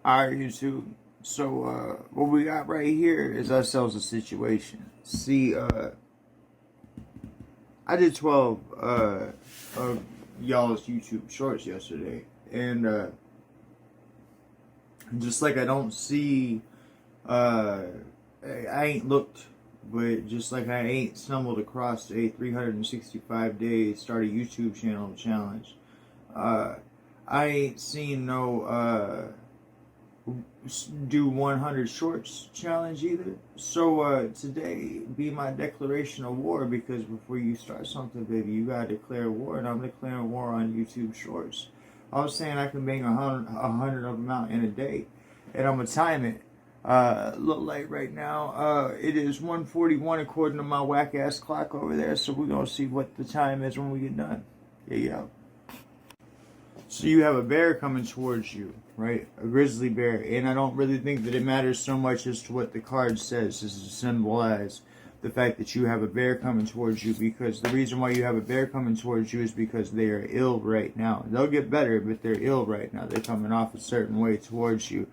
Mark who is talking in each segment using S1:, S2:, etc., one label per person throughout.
S1: Alright, YouTube. So, what we got right here is ourselves a situation. See, I did 12 of y'all's YouTube shorts yesterday, and just like I don't see, I ain't looked, but just like I ain't stumbled across a 365 day start a YouTube channel challenge, I ain't seen no, do 100 shorts challenge either. So today be my declaration of war, because before you start something, baby, you gotta declare war, and I'm declaring war on YouTube shorts. I was saying I can bang a hundred of them out in a day, and I'm gonna time it. Look like right now, it is 1:41 according to my whack ass clock over there. So we're gonna see what the time is when we get done. Yeah. So you have a bear coming towards you, right? A grizzly bear. And I don't really think that it matters so much as to what the card says. This is to symbolize the fact that you have a bear coming towards you, because the reason why you have a bear coming towards you is because they are ill right now. They'll get better, but they're ill right now. They're coming off a certain way towards you.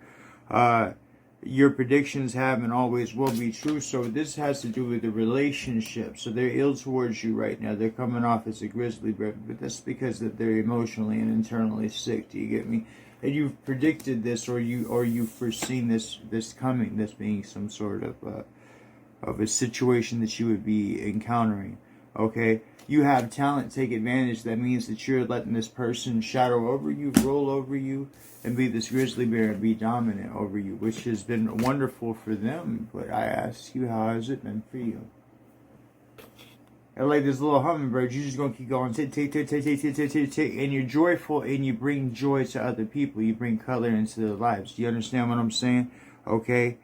S1: Your predictions have and always will be true. So this has to do with the relationship. So they're ill towards you right now. They're coming off as a grizzly bear, but that's because that they're emotionally and internally sick. Do you get me? And you've predicted this, or you've foreseen this coming. This being some sort of a situation that you would be encountering. Okay, you have talent. Take advantage. That means that you're letting this person shadow over you, roll over you, and be this grizzly bear and be dominant over you, which has been wonderful for them. But I ask you, how has it been for you? And like this little hummingbird, you're just gonna keep going, take, and you're joyful, and you bring joy to other people. You bring color into their lives. Do you understand what I'm saying? Okay.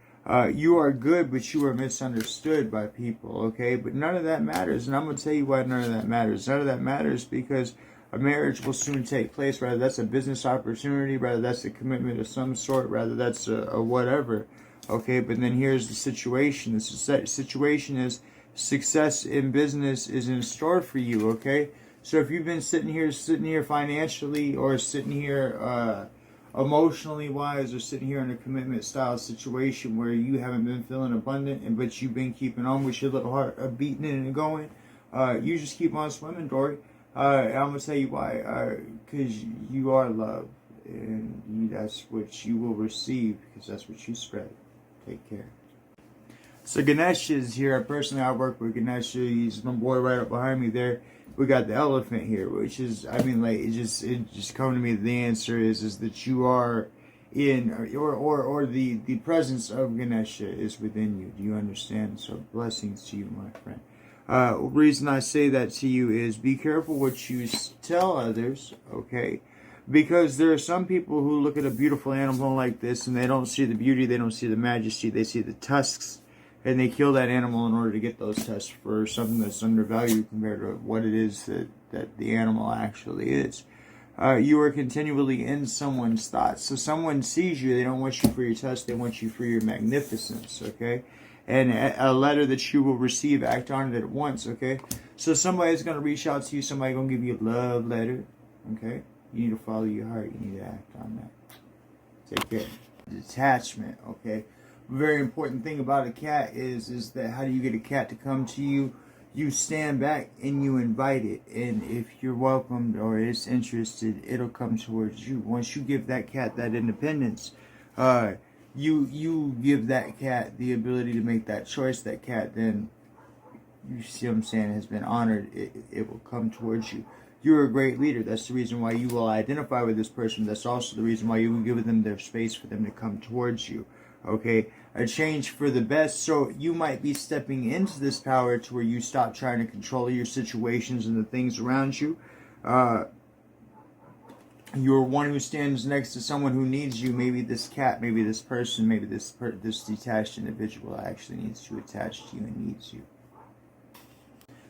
S1: You are good, but you are misunderstood by people, okay? But none of that matters, and I'm going to tell you why none of that matters. None of that matters because a marriage will soon take place, whether that's a business opportunity, whether that's a commitment of some sort, whether that's a whatever, okay? But then here's the situation. The situation is success in business is in store for you, okay? So if you've been sitting here financially, or sitting here emotionally wise, or sitting here in a commitment style situation where you haven't been feeling abundant, but you've been keeping on with your little heart beating and going, you just keep on swimming, Dory. I'm gonna tell you why. Because you are love, and that's what you will receive, because that's what you spread. Take care. So Ganesh is here. Personally, I work with Ganesh. He's my boy right up behind me there. We got the elephant here, which is, I mean, like, it just come to me. The answer is that you are in, or the presence of Ganesha is within you. Do you understand? So blessings to you, my friend. Reason I say that to you is be careful what you tell others, okay? Because there are some people who look at a beautiful animal like this and they don't see the beauty, they don't see the majesty, they see the tusks. And they kill that animal in order to get those tusks for something that's undervalued compared to what it is that the animal actually is. You are continually in someone's thoughts. So someone sees you, they don't want you for your tusks, they want you for your magnificence, okay? And a letter that you will receive, act on it at once, okay? So somebody's going to reach out to you, somebody's going to give you a love letter, okay? You need to follow your heart, you need to act on that. Take care. Detachment, okay? Very important thing about a cat is that how do you get a cat to come to you? You stand back and you invite it, and if you're welcomed or it's interested, it'll come towards you. Once you give that cat that independence, you give that cat the ability to make that choice. That cat then, you see what I'm saying, has been honored. It will come towards you. You're a great leader. That's the reason why you will identify with this person. That's also the reason why you will give them their space for them to come towards you. Okay, a change for the best. So you might be stepping into this power to where you stop trying to control your situations and the things around you. You're one who stands next to someone who needs you. Maybe this cat, maybe this person, maybe this detached individual actually needs to attach to you and needs you.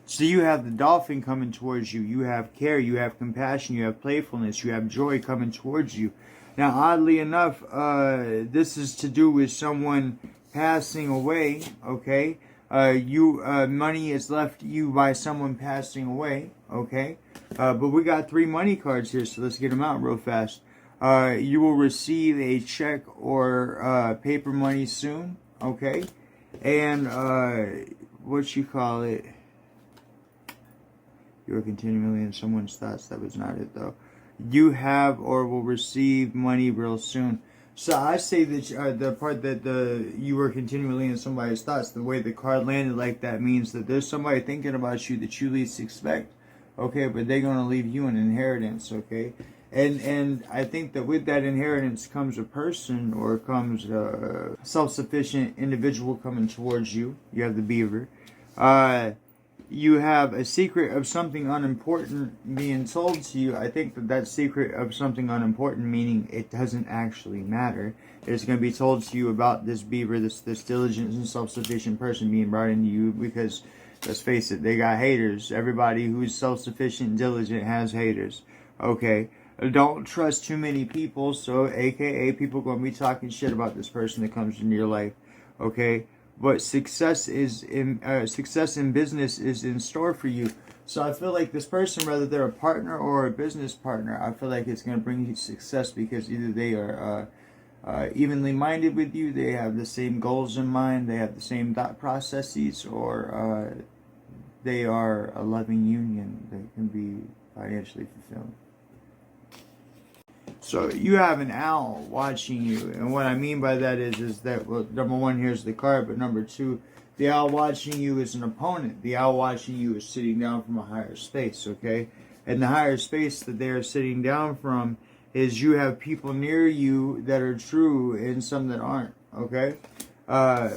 S1: So you have the dolphin coming towards you. You have care, you have compassion, you have playfulness, you have joy coming towards you. Now, oddly enough, this is to do with someone passing away, okay? Money is left to you by someone passing away, okay? But we got 3 money cards here, so let's get them out real fast. You will receive a check or paper money soon, okay? And what you call it? You are continually in someone's thoughts. That was not it though. You have or will receive money real soon. So I say that the part that you were continually in somebody's thoughts, the way the card landed like that means that there's somebody thinking about you that you least expect, okay? But they're gonna leave you an inheritance, okay? And I think that with that inheritance comes a person or comes a self-sufficient individual coming towards you. You have the beaver. You have a secret of something unimportant being told to you. I think that secret of something unimportant, meaning it doesn't actually matter, is going to be told to you about this beaver, this diligent and self-sufficient person being brought into you, because let's face it, they got haters. Everybody who's self-sufficient and diligent has haters. Okay? Don't trust too many people, so aka people going to be talking shit about this person that comes into your life. Okay? But success in business is in store for you. So I feel like this person, whether they're a partner or a business partner, I feel like it's going to bring you success because either they are evenly minded with you, they have the same goals in mind, they have the same thought processes, or they are a loving union that can be financially fulfilling. So you have an owl watching you, and what I mean by that is that, well, number one, here's the card, but number two, the owl watching you is an opponent. The owl watching you is sitting down from a higher space, okay? And the higher space that they are sitting down from is you have people near you that are true and some that aren't, okay?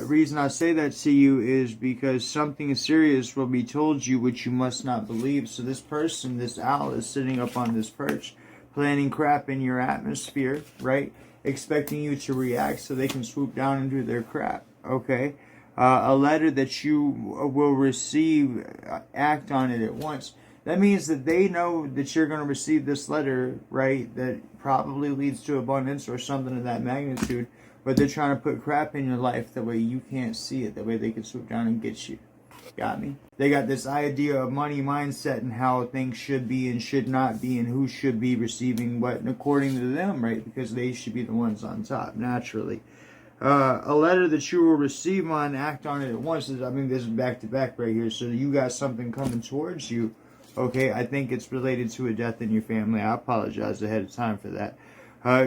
S1: Reason I say that to you is because something serious will be told you which you must not believe. So this person, this owl, is sitting up on this perch, planting crap in your atmosphere, right? Expecting you to react so they can swoop down into their crap, okay? A letter that you will receive, act on it at once. That means that they know that you're going to receive this letter, right? That probably leads to abundance or something of that magnitude. But they're trying to put crap in your life that way you can't see it. That way they can swoop down and get you. Got me? They got this idea of money mindset and how things should be and should not be and who should be receiving what, and according to them, right? Because they should be the ones on top, naturally. A letter that you will receive on, act on it at once. I mean, this is back to back right here. So you got something coming towards you. Okay, I think it's related to a death in your family. I apologize ahead of time for that.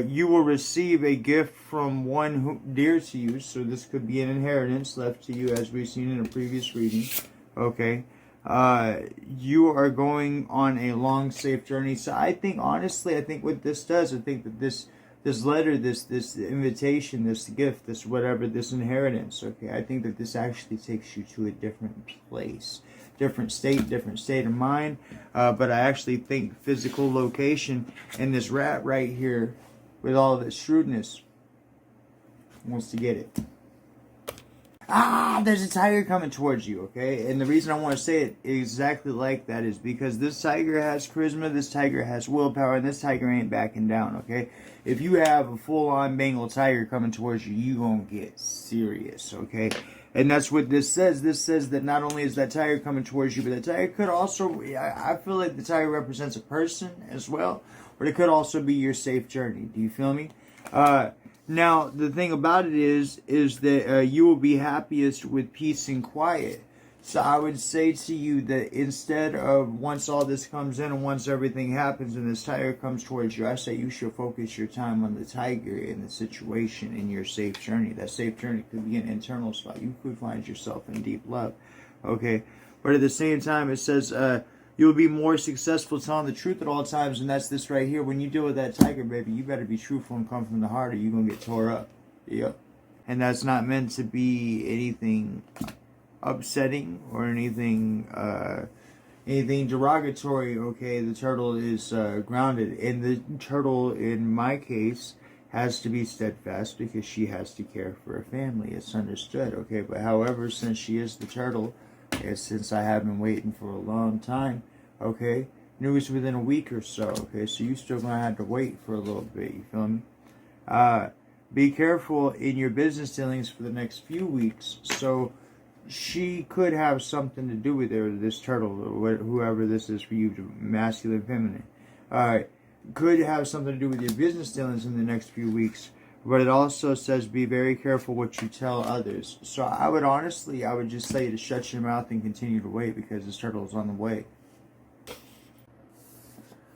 S1: You will receive a gift from one who dear to you. So this could be an inheritance left to you, as we've seen in a previous reading. Okay. You are going on a long, safe journey. So I think, honestly, I think what this does, I think that this letter, this invitation, this gift, this whatever, this inheritance, okay, I think that this actually takes you to a different place, different state of mind. But I actually think physical location, and this rat right here with all of its shrewdness wants to get it. There's a tiger coming towards you, okay? And the reason I want to say it exactly like that is because this tiger has charisma, this tiger has willpower, and this tiger ain't backing down, okay? If you have a full-on Bengal tiger coming towards you, you gonna get serious, okay? And that's what this says. This says that not only is that tiger coming towards you, but the tiger could also, I feel like the tiger represents a person as well, but it could also be your safe journey. Do you feel me? Now, the thing about it is that you will be happiest with peace and quiet. So I would say to you that instead of once all this comes in and once everything happens and this tiger comes towards you, I say you should focus your time on the tiger and the situation in your safe journey. That safe journey could be an internal spot. You could find yourself in deep love. Okay? But at the same time, it says you'll be more successful telling the truth at all times, and that's this right here. When you deal with that tiger, baby, you better be truthful and come from the heart or you're going to get tore up. Yep. And that's not meant to be anything upsetting or anything derogatory, okay? The turtle is grounded, and the turtle, in my case, has to be steadfast because she has to care for her family. It's understood, okay? But however, since she is the turtle, since I have been waiting for a long time, okay? News within a week or so, okay? So you still gonna have to wait for a little bit, you feel me? Be careful in your business dealings for the next few weeks. So she could have something to do with her, this turtle, or whoever this is for you, masculine, feminine. could have something to do with your business dealings in the next few weeks. But it also says be very careful what you tell others. So I would just say to shut your mouth and continue to wait, because this turtle is on the way.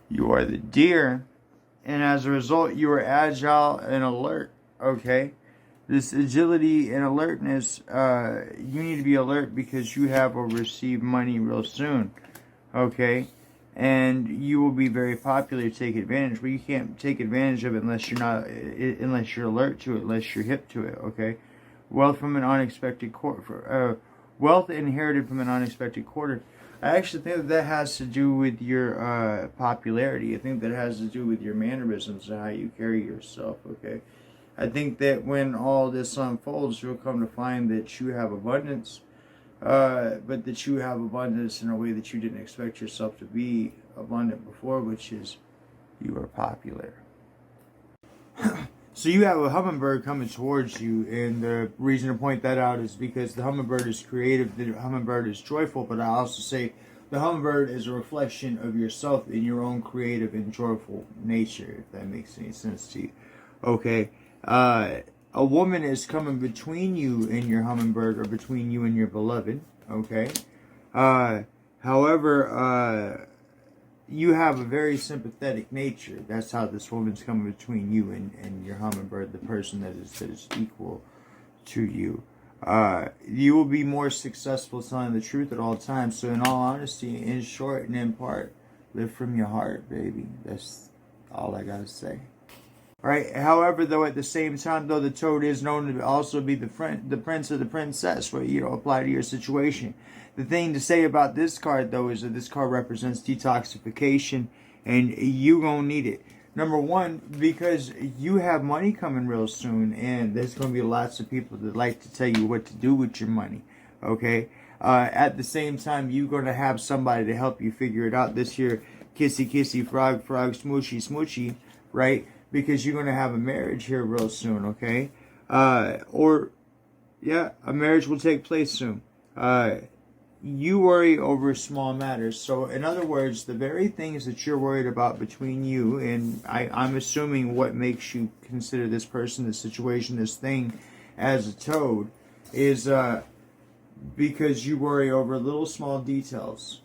S1: You are the deer, and as a result, you are agile and alert, okay? This agility and alertness, you need to be alert because you will receive money real soon, okay? And you will be very popular to take advantage, but you can't take advantage of it unless you're alert to it, unless you're hip to it, okay? Wealth inherited from an unexpected quarter. I actually think that has to do with your popularity. I think that has to do with your mannerisms and how you carry yourself, okay? I think that when all this unfolds, you'll come to find that you have abundance, but that you have abundance in a way that you didn't expect yourself to be abundant before, which is you are popular. So you have a hummingbird coming towards you, and the reason to point that out is because the hummingbird is creative, the hummingbird is joyful, but I also say the hummingbird is a reflection of yourself in your own creative and joyful nature, if that makes any sense to you. Okay, a woman is coming between you and your hummingbird, or between you and your beloved, okay? However, you have a very sympathetic nature. That's how this woman's coming between you and your hummingbird, the person that is equal to you. You will be more successful telling the truth at all times. So in all honesty, in short and in part, live from your heart, baby. That's all I gotta say. Right. However, though, at the same time, though, the toad is known to also be the prince or the princess, where apply to your situation. The thing to say about this card, though, is that this card represents detoxification, and you gonna need it. Number one, because you have money coming real soon, and there's gonna be lots of people that like to tell you what to do with your money. Okay. At the same time, you're gonna have somebody to help you figure it out this year. Kissy, kissy, frog, frog, smoochy, smoochy. Right. Because you're going to have a marriage here real soon, okay? A marriage will take place soon. You worry over small matters. So, in other words, the very things that you're worried about between you, and I'm assuming what makes you consider this person, this situation, this thing as a toad, is because you worry over little small details.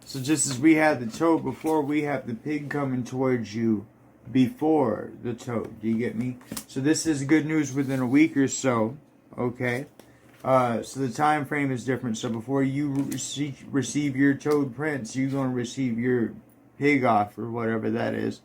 S1: So just as we had the toad before, we have the pig coming towards you before the toad. Do you get me? So this is good news within a week or so. Okay. So the time frame is different. So before you receive your toad prince, you're going to receive your pig off, or whatever that is.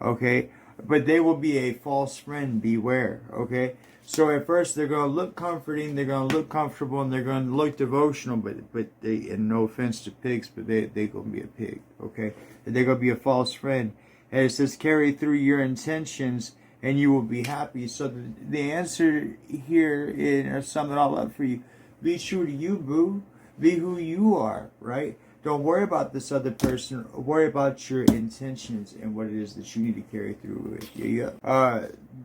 S1: Okay. But they will be a false friend. Beware. Okay. So at first they're going to look comforting, they're going to look comfortable, and they're going to look devotional, but they, and no offense to pigs, but they're going to be a pig, okay? They're going to be a false friend. And it says, carry through your intentions, and you will be happy. So the answer here, and sum it all up for you, be true to you, boo. Be who you are, right? Don't worry about this other person. Worry about your intentions and what it is that you need to carry through with. Yeah.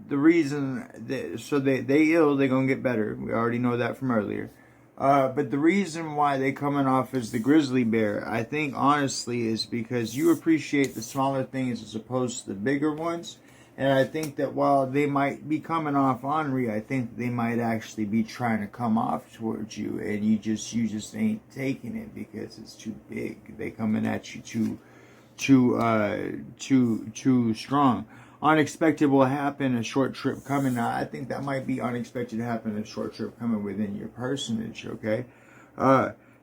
S1: The reason they ill, they're gonna get better. We already know that from earlier. But the reason why they coming off as the grizzly bear, I think honestly, is because you appreciate the smaller things as opposed to the bigger ones. And I think that while they might be coming off ornery, I think they might actually be trying to come off towards you, and you just ain't taking it because it's too big. They coming at you too strong. Unexpected will happen, a short trip coming. Now, I think that might be unexpected to happen, a short trip coming within your personage, okay?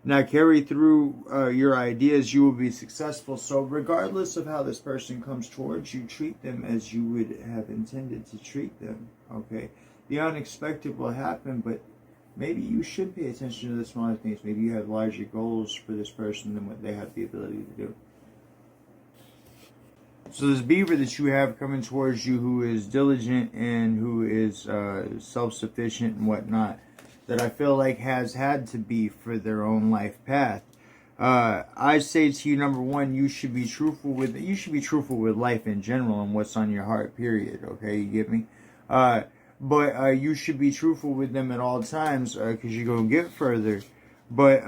S1: Now, carry through your ideas, you will be successful. So regardless of how this person comes towards you, treat them as you would have intended to treat them, okay? The unexpected will happen, but maybe you should pay attention to the smaller things. Maybe you have larger goals for this person than what they have the ability to do. So this beaver that you have coming towards you, who is diligent and who is self-sufficient and whatnot, that I feel like has had to be for their own life path. I say to you, number one, you should be truthful with life in general and what's on your heart, period. Okay, you get me? But you should be truthful with them at all times, because you're going to get further. But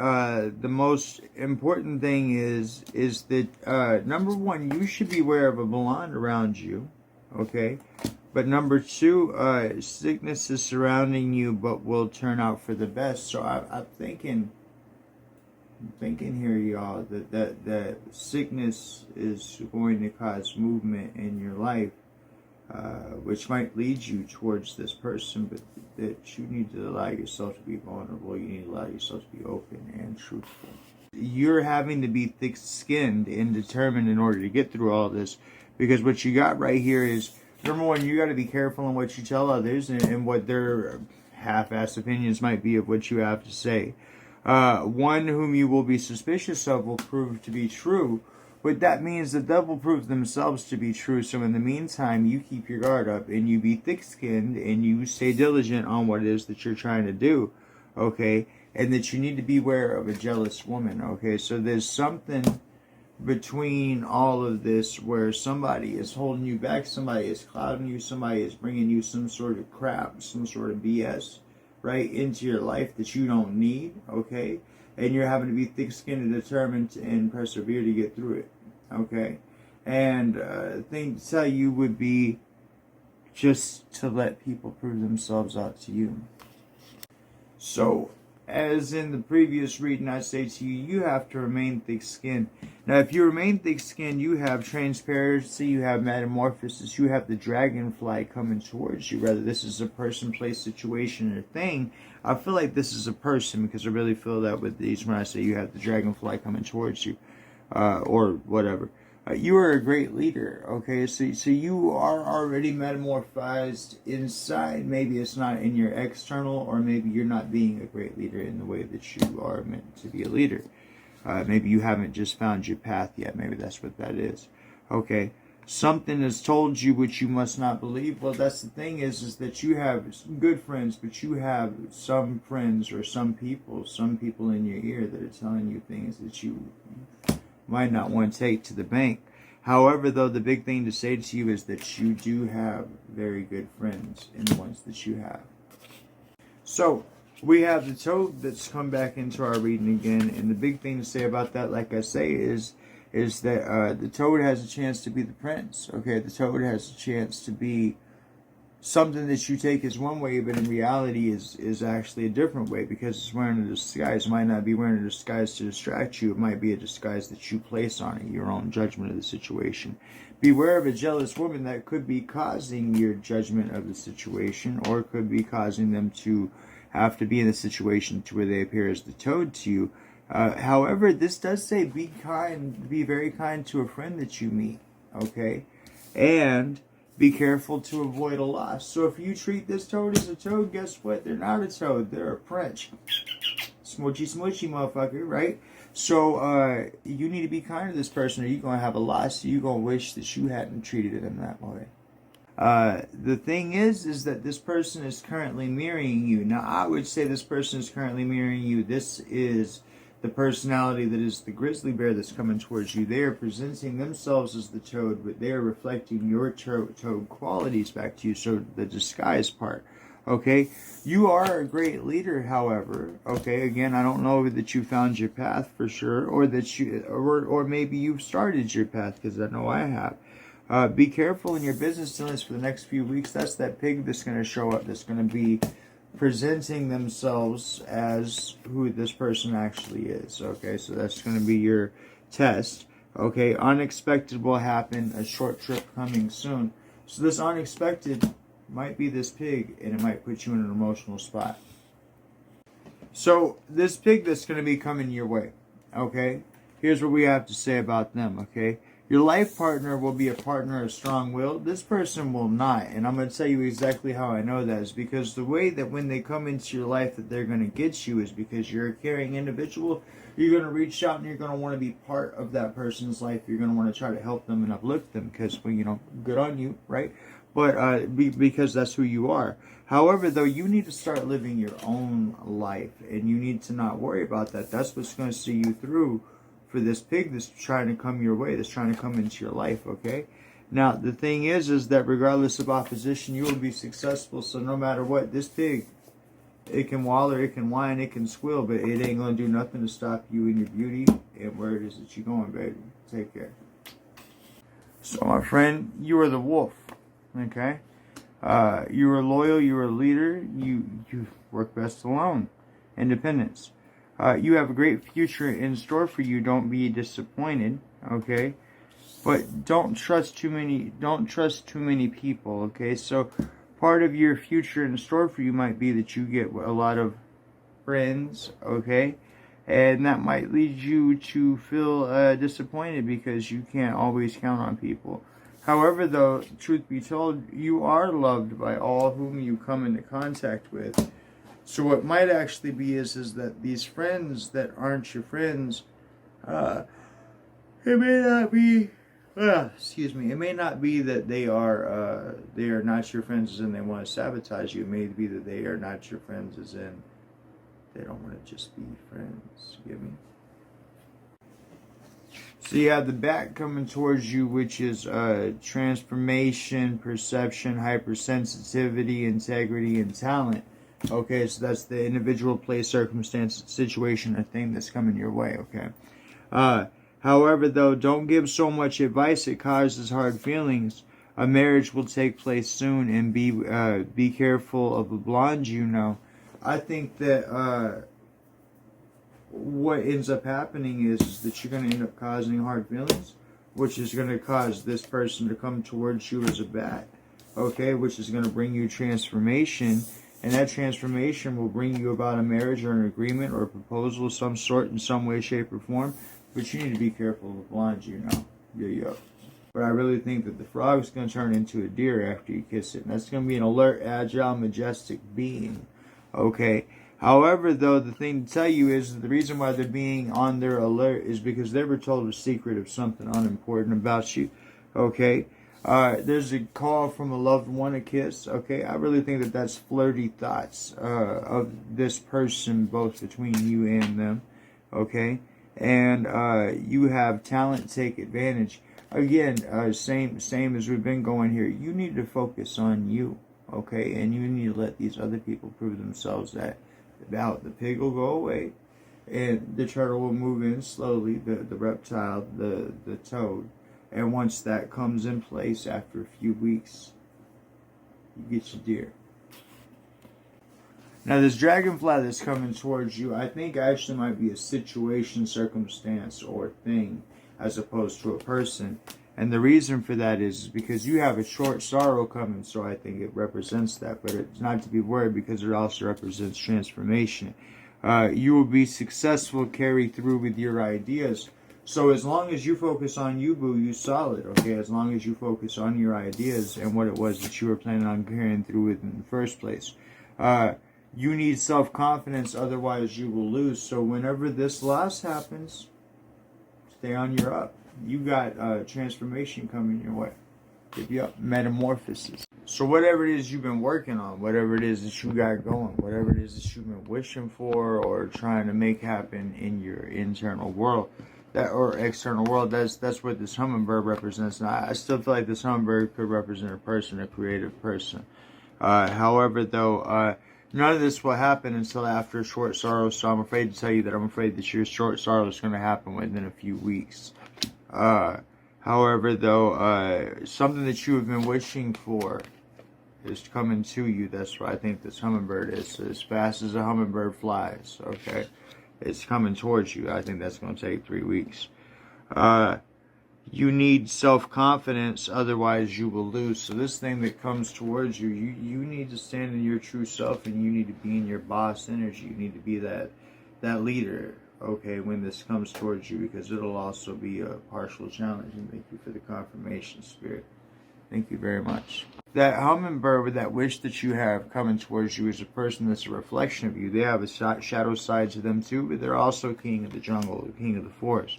S1: the most important thing is that number one, you should be aware of a blonde around you, okay? But number two, sickness is surrounding you, but will turn out for the best. So I'm thinking here, y'all, that sickness is going to cause movement in your life, which might lead you towards this person, but that you need to allow yourself to be vulnerable. You need to allow yourself to be open and truthful. You're having to be thick-skinned and determined in order to get through all this, because what you got right here is, number one, you got to be careful in what you tell others and what their half-assed opinions might be of what you have to say. One whom you will be suspicious of will prove to be true, but that means that they'll prove themselves to be true. So in the meantime, you keep your guard up and you be thick-skinned and you stay diligent on what it is that you're trying to do, okay? And that you need to beware of a jealous woman, okay? So there's something between all of this where somebody is holding you back, somebody is clouding you, somebody is bringing you some sort of crap, some sort of BS, right, into your life that you don't need, okay? And you're having to be thick-skinned and determined and persevere to get through it, okay? And the thing to tell you would be just to let people prove themselves out to you. So, as in the previous reading, I say to you, you have to remain thick-skinned. Now, if you remain thick-skinned, you have transparency, you have metamorphosis, you have the dragonfly coming towards you. Whether this is a person, place, situation, or thing, I feel like this is a person, because I really feel that with these when I say you have the dragonfly coming towards you, or whatever. You are a great leader, okay? So you are already metamorphosed inside. Maybe it's not in your external, or maybe you're not being a great leader in the way that you are meant to be a leader. Maybe you haven't just found your path yet. Maybe that's what that is. Okay, something has told you which you must not believe. Well, that's the thing is that you have good friends, but you have some friends or some people in your ear that are telling you things that you might not want to take to the bank. However, though, the big thing to say to you is that you do have very good friends in the ones that you have. So, we have the toad that's come back into our reading again, and the big thing to say about that, like I say, is that the toad has a chance to be the prince. Okay, the toad has a chance to be something that you take as one way, but in reality is actually a different way, because it's wearing a disguise. It might not be wearing a disguise to distract you. It might be a disguise that you place on it, your own judgment of the situation. Beware of a jealous woman that could be causing your judgment of the situation, or could be causing them to have to be in a situation to where they appear as the toad to you. However, this does say be kind, be very kind to a friend that you meet, okay? And be careful to avoid a loss. So if you treat this toad as a toad, guess what? They're not a toad. They're a French. Smoochy, smoochy, motherfucker, right? So you need to be kind to this person, or you're going to have a loss. You're going to wish that you hadn't treated them that way. The thing is that this person is currently mirroring you. Now, I would say this person is currently mirroring you. This is the personality that is the grizzly bear that's coming towards you. They are presenting themselves as the toad, but they are reflecting your toad qualities back to you. So the disguise part, okay? You are a great leader, however, okay? Again, I don't know that you found your path for sure, or that you, or maybe you've started your path, because I know I have. Be careful in your business dealings for the next few weeks. That's that pig that's going to show up, that's going to be presenting themselves as who this person actually is. Okay, so that's going to be your test. Okay, unexpected will happen, a short trip coming soon. So this unexpected might be this pig, and it might put you in an emotional spot. So this pig that's going to be coming your way, okay, here's what we have to say about them, okay? Your life partner will be a partner of strong will. This person will not. And I'm going to tell you exactly how I know that is because the way that when they come into your life that they're going to get you is because you're a caring individual. You're going to reach out and you're going to want to be part of that person's life. You're going to want to try to help them and uplift them because, well, you know, good on you, right? But because that's who you are. However, though, you need to start living your own life and you need to not worry about that. That's what's going to see you through for this pig that's trying to come your way, that's trying to come into your life, okay? Now, the thing is that regardless of opposition, you will be successful. So no matter what, this pig It can waller, it can whine, it can squeal, but it ain't gonna do nothing to stop you in your beauty and where it is that you're going, baby. Take care. So, my friend, you are the wolf. Okay? You are loyal, you are a leader, you work best alone. Independence. You have a great future in store for you. Don't be disappointed, okay? But don't trust too many people, okay? So part of your future in store for you might be that you get a lot of friends, okay? And that might lead you to feel disappointed because you can't always count on people. However, though, truth be told, you are loved by all whom you come into contact with. So what might actually be is that these friends that aren't your friends, it may not be, it may not be that they are not your friends as in they want to sabotage you. It may be that they are not your friends as in they don't want to just be friends. You get me? So you have the back coming towards you, which is transformation, perception, hypersensitivity, integrity, and talent. Okay, so that's the individual, place, circumstance, situation, or thing that's coming your way, okay? However, though, don't give so much advice, it causes hard feelings. A marriage will take place soon, and be careful of the blonde you know. I think that what ends up happening is that you're going to end up causing hard feelings, which is going to cause this person to come towards you as a bat, okay, which is going to bring you transformation. And that transformation will bring you about a marriage or an agreement or a proposal of some sort in some way, shape, or form. But you need to be careful of the blonde, you know. Yeah. But I really think that the frog's going to turn into a deer after you kiss it. And that's going to be an alert, agile, majestic being. Okay. However, though, the thing to tell you is that the reason why they're being on their alert is because they were told a secret of something unimportant about you. Okay. There's a call from a loved one, a kiss. Okay, I really think that that's flirty thoughts of this person, both between you and them. Okay, and you have talent, take advantage. Again, same as we've been going here. You need to focus on you. Okay, and you need to let these other people prove themselves that the pig will go away, and the turtle will move in slowly. The reptile, the toad. And once that comes in place after a few weeks, you get your deer. Now this dragonfly that's coming towards you, I think actually might be a situation, circumstance, or thing as opposed to a person. And the reason for that is because you have a short sorrow coming, so I think it represents that. But it's not to be worried because it also represents transformation. You will be successful, carry through with your ideas. So as long as you focus on you, boo, you solid, okay? As long as you focus on your ideas and what it was that you were planning on carrying through with in the first place. You need self-confidence, otherwise you will lose. So whenever this loss happens, stay on your up. You got transformation coming your way. Yep, metamorphosis. So whatever it is you've been working on, whatever it is that you got going, whatever it is that you've been wishing for or trying to make happen in your internal world, or external world, that's what this hummingbird represents. Now, I still feel like this hummingbird could represent a person, a creative person. However, though, none of this will happen until after a short sorrow, so I'm afraid to tell you that I'm afraid that your short sorrow is going to happen within a few weeks. However, though, something that you have been wishing for is coming to you. That's what I think this hummingbird is. So as fast as a hummingbird flies, okay? It's coming towards you. I think that's going to take 3 weeks. You need self-confidence, otherwise you will lose. So this thing that comes towards you, you need to stand in your true self, and you need to be in your boss energy. You need to be that leader, okay, when this comes towards you, because it'll also be a partial challenge. And thank you for the confirmation, Spirit. Thank you very much. That hummingbird with that wish that you have coming towards you is a person that's a reflection of you. They have a shadow side to them too, but they're also king of the jungle, the king of the forest.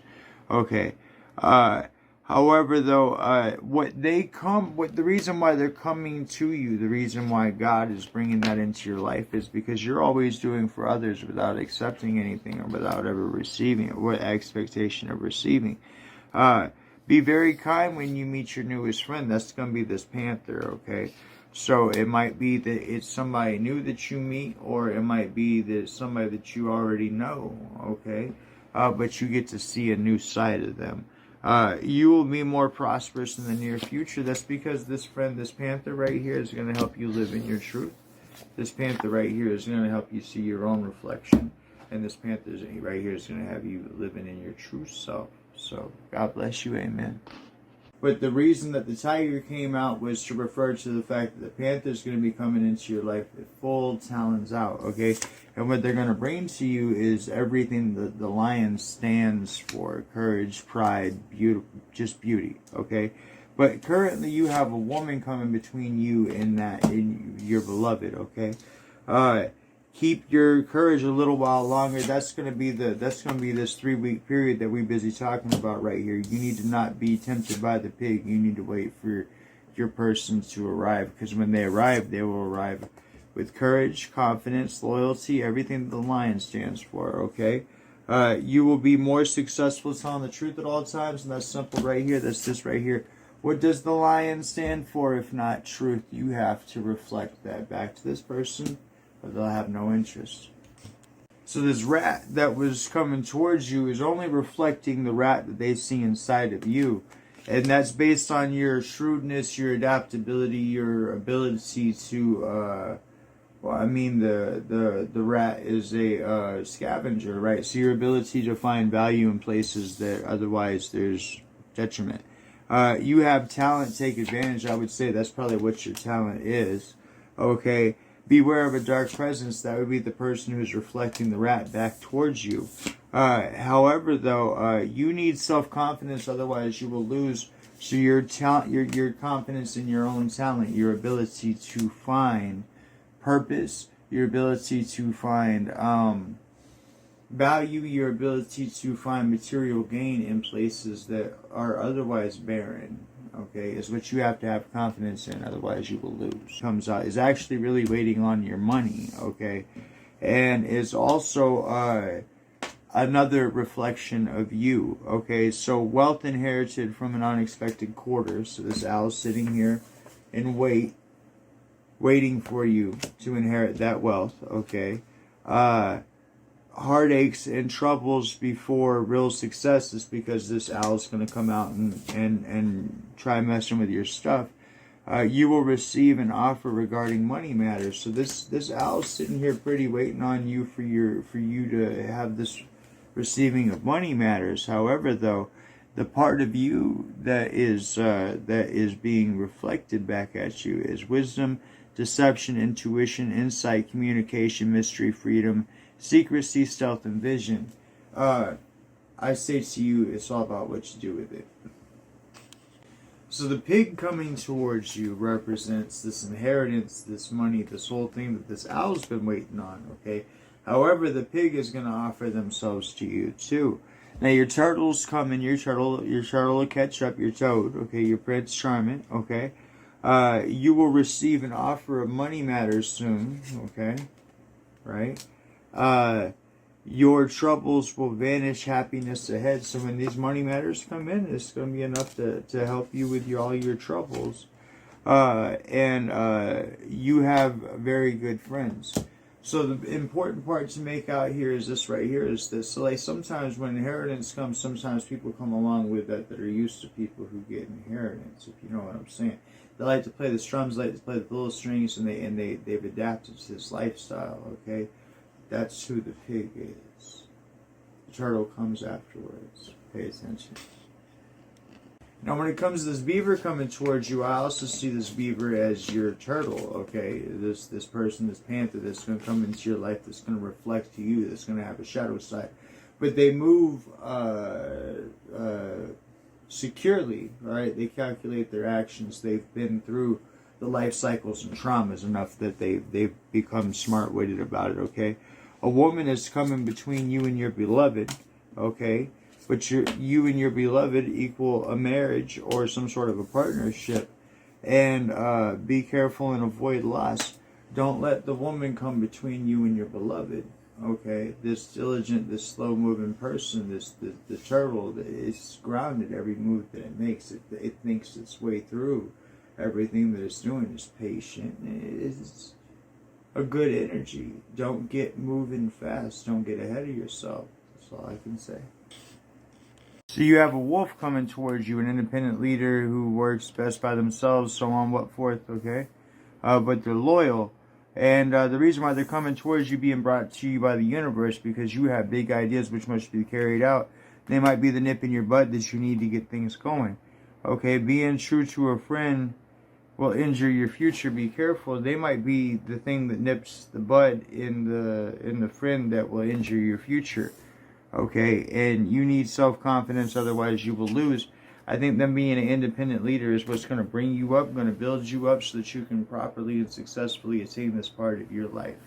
S1: Okay. However, though, the reason why they're coming to you, the reason why God is bringing that into your life is because you're always doing for others without accepting anything or without ever receiving it, with expectation of receiving. Be very kind when you meet your newest friend. That's going to be this panther, okay? So it might be that it's somebody new that you meet, or it might be that it's somebody that you already know, okay? But you get to see a new side of them. You will be more prosperous in the near future. That's because this friend, this panther right here, is going to help you live in your truth. This panther right here is going to help you see your own reflection. And this panther right here is going to have you living in your true self. So, God bless you. Amen. But the reason that the tiger came out was to refer to the fact that the panther is going to be coming into your life with full talons out, okay? And what they're going to bring to you is everything that the lion stands for: courage, pride, just beauty, okay? But currently you have a woman coming between you and your beloved, okay? Keep your courage a little while longer. That's gonna be this 3-week period that we're busy talking about right here. You need to not be tempted by the pig. You need to wait for your person to arrive, because when they arrive, they will arrive with courage, confidence, loyalty, everything that the lion stands for, okay? You will be more successful telling the truth at all times, and that's simple right here. That's this right here. What does the lion stand for if not truth? You have to reflect that back to this person, but they'll have no interest. So this rat that was coming towards you is only reflecting the rat that they see inside of you. And that's based on your shrewdness, your adaptability, your ability to, the rat is a scavenger, right? So your ability to find value in places that otherwise there's detriment. You have talent, take advantage. I would say that's probably what your talent is. Okay. Beware of a dark presence. That would be the person who's reflecting the rat back towards you. However, though, you need self-confidence, otherwise you will lose. So your talent, your confidence in your own talent, your ability to find purpose, your ability to find value, your ability to find material gain in places that are otherwise barren, okay, is what you have to have confidence in, otherwise you will lose. Comes out is actually really waiting on your money, okay, and is also another reflection of you, okay. So wealth inherited from an unexpected quarter. So this owl's sitting here and waiting for you to inherit that wealth, okay. Heartaches and troubles before real success is because this owl's going to come out and try messing with your stuff. You will receive an offer regarding money matters. So this owl's sitting here pretty waiting on you for you to have this receiving of money matters. However, though, the part of you that is being reflected back at you is wisdom, deception, intuition, insight, communication, mystery, freedom, secrecy, stealth, and vision. I say to you, it's all about what you do with it. So the pig coming towards you represents this inheritance, this money, this whole thing that this owl's been waiting on, okay? However, the pig is going to offer themselves to you too. Now your turtle's coming, your turtle will catch up, your toad, okay, your Prince Charming, okay? You will receive an offer of money matters soon, okay? Right? Your troubles will vanish, happiness ahead. So when these money matters come in, it's going to be enough to help you with all your troubles. And you have very good friends. So the important part to make out here is this right here is this. So like sometimes when inheritance comes, sometimes people come along with that are used to people who get inheritance, if you know what I'm saying. They like to play the strums, like to play the little strings, and they've adapted to this lifestyle, okay? That's who the pig is. The turtle comes afterwards. Pay attention. Now when it comes to this beaver coming towards you, I also see this beaver as your turtle, okay? This person, this panther that's going to come into your life, that's going to reflect to you, that's going to have a shadow side. But they move securely, right? They calculate their actions. They've been through the life cycles and traumas enough that they've become smart-witted about it, okay? A woman is coming between you and your beloved, okay? But you and your beloved equal a marriage or some sort of a partnership. And be careful and avoid loss. Don't let the woman come between you and your beloved, okay? This diligent, this slow-moving person, the turtle, is grounded every move that it makes. It thinks its way through Everything that it's doing is patient. It's a good energy. Don't get moving fast. Don't get ahead of yourself. That's all I can say. So you have a wolf coming towards you, an independent leader who works best by themselves, so on, what forth, okay? But they're loyal. And the reason why they're coming towards you, being brought to you by the universe, because you have big ideas which must be carried out. They might be the nip in your butt that you need to get things going. Okay, being true to a friend will injure your future. Be careful. They might be the thing that nips the bud in the friend that will injure your future. Okay, and you need self-confidence, otherwise you will lose. I think them being an independent leader is what's going to bring you up, going to build you up so that you can properly and successfully attain this part of your life.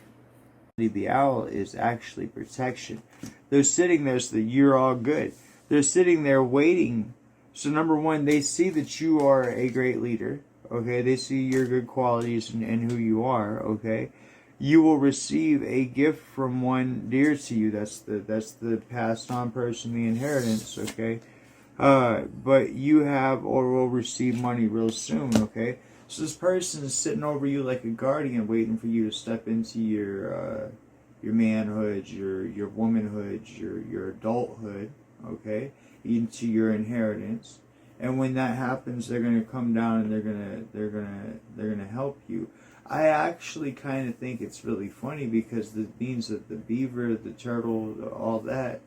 S1: The owl is actually protection. They're sitting there so that you're all good. They're sitting there waiting. So number one, they see that you are a great leader. Okay, they see your good qualities and who you are. Okay, you will receive a gift from one dear to you. That's the passed on person, the inheritance. Okay, but you have or will receive money real soon. Okay, so this person is sitting over you like a guardian, waiting for you to step into your manhood, your womanhood, your adulthood. Okay, into your inheritance. And when that happens, they're going to come down and they're going to help you. I actually kind of think it's really funny because it means that the beaver, the turtle, all that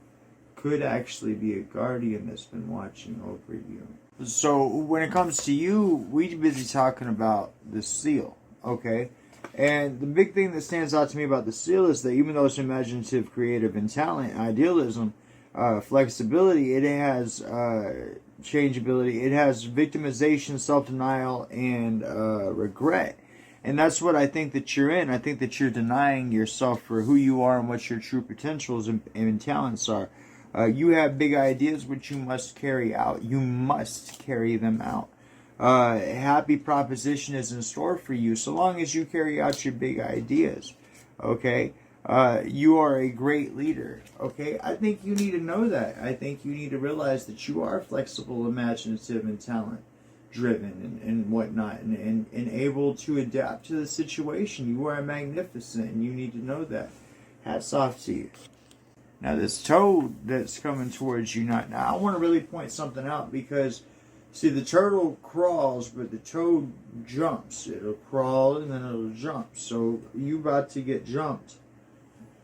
S1: could actually be a guardian that's been watching over you. So when it comes to you, we're busy talking about the seal, okay? And the big thing that stands out to me about the seal is that even though it's imaginative, creative, and talent, idealism, flexibility, it has changeability, it has victimization, self-denial, and regret. And that's what I think that you're in. I think that you're denying yourself for who you are and what your true potentials and talents are. You have big ideas which you must carry out. You must carry them out. Happy proposition is in store for you so long as you carry out your big ideas. Okay? You are a great leader. Okay? I think you need to know that. I think you need to realize that you are flexible, imaginative, and talent driven and whatnot, and able to adapt to the situation. You are magnificent, and you need to know that. Hats off to you. Now, this toad that's coming towards you, now I want to really point something out because, see, the turtle crawls, but the toad jumps. It'll crawl and then it'll jump. So you about to get jumped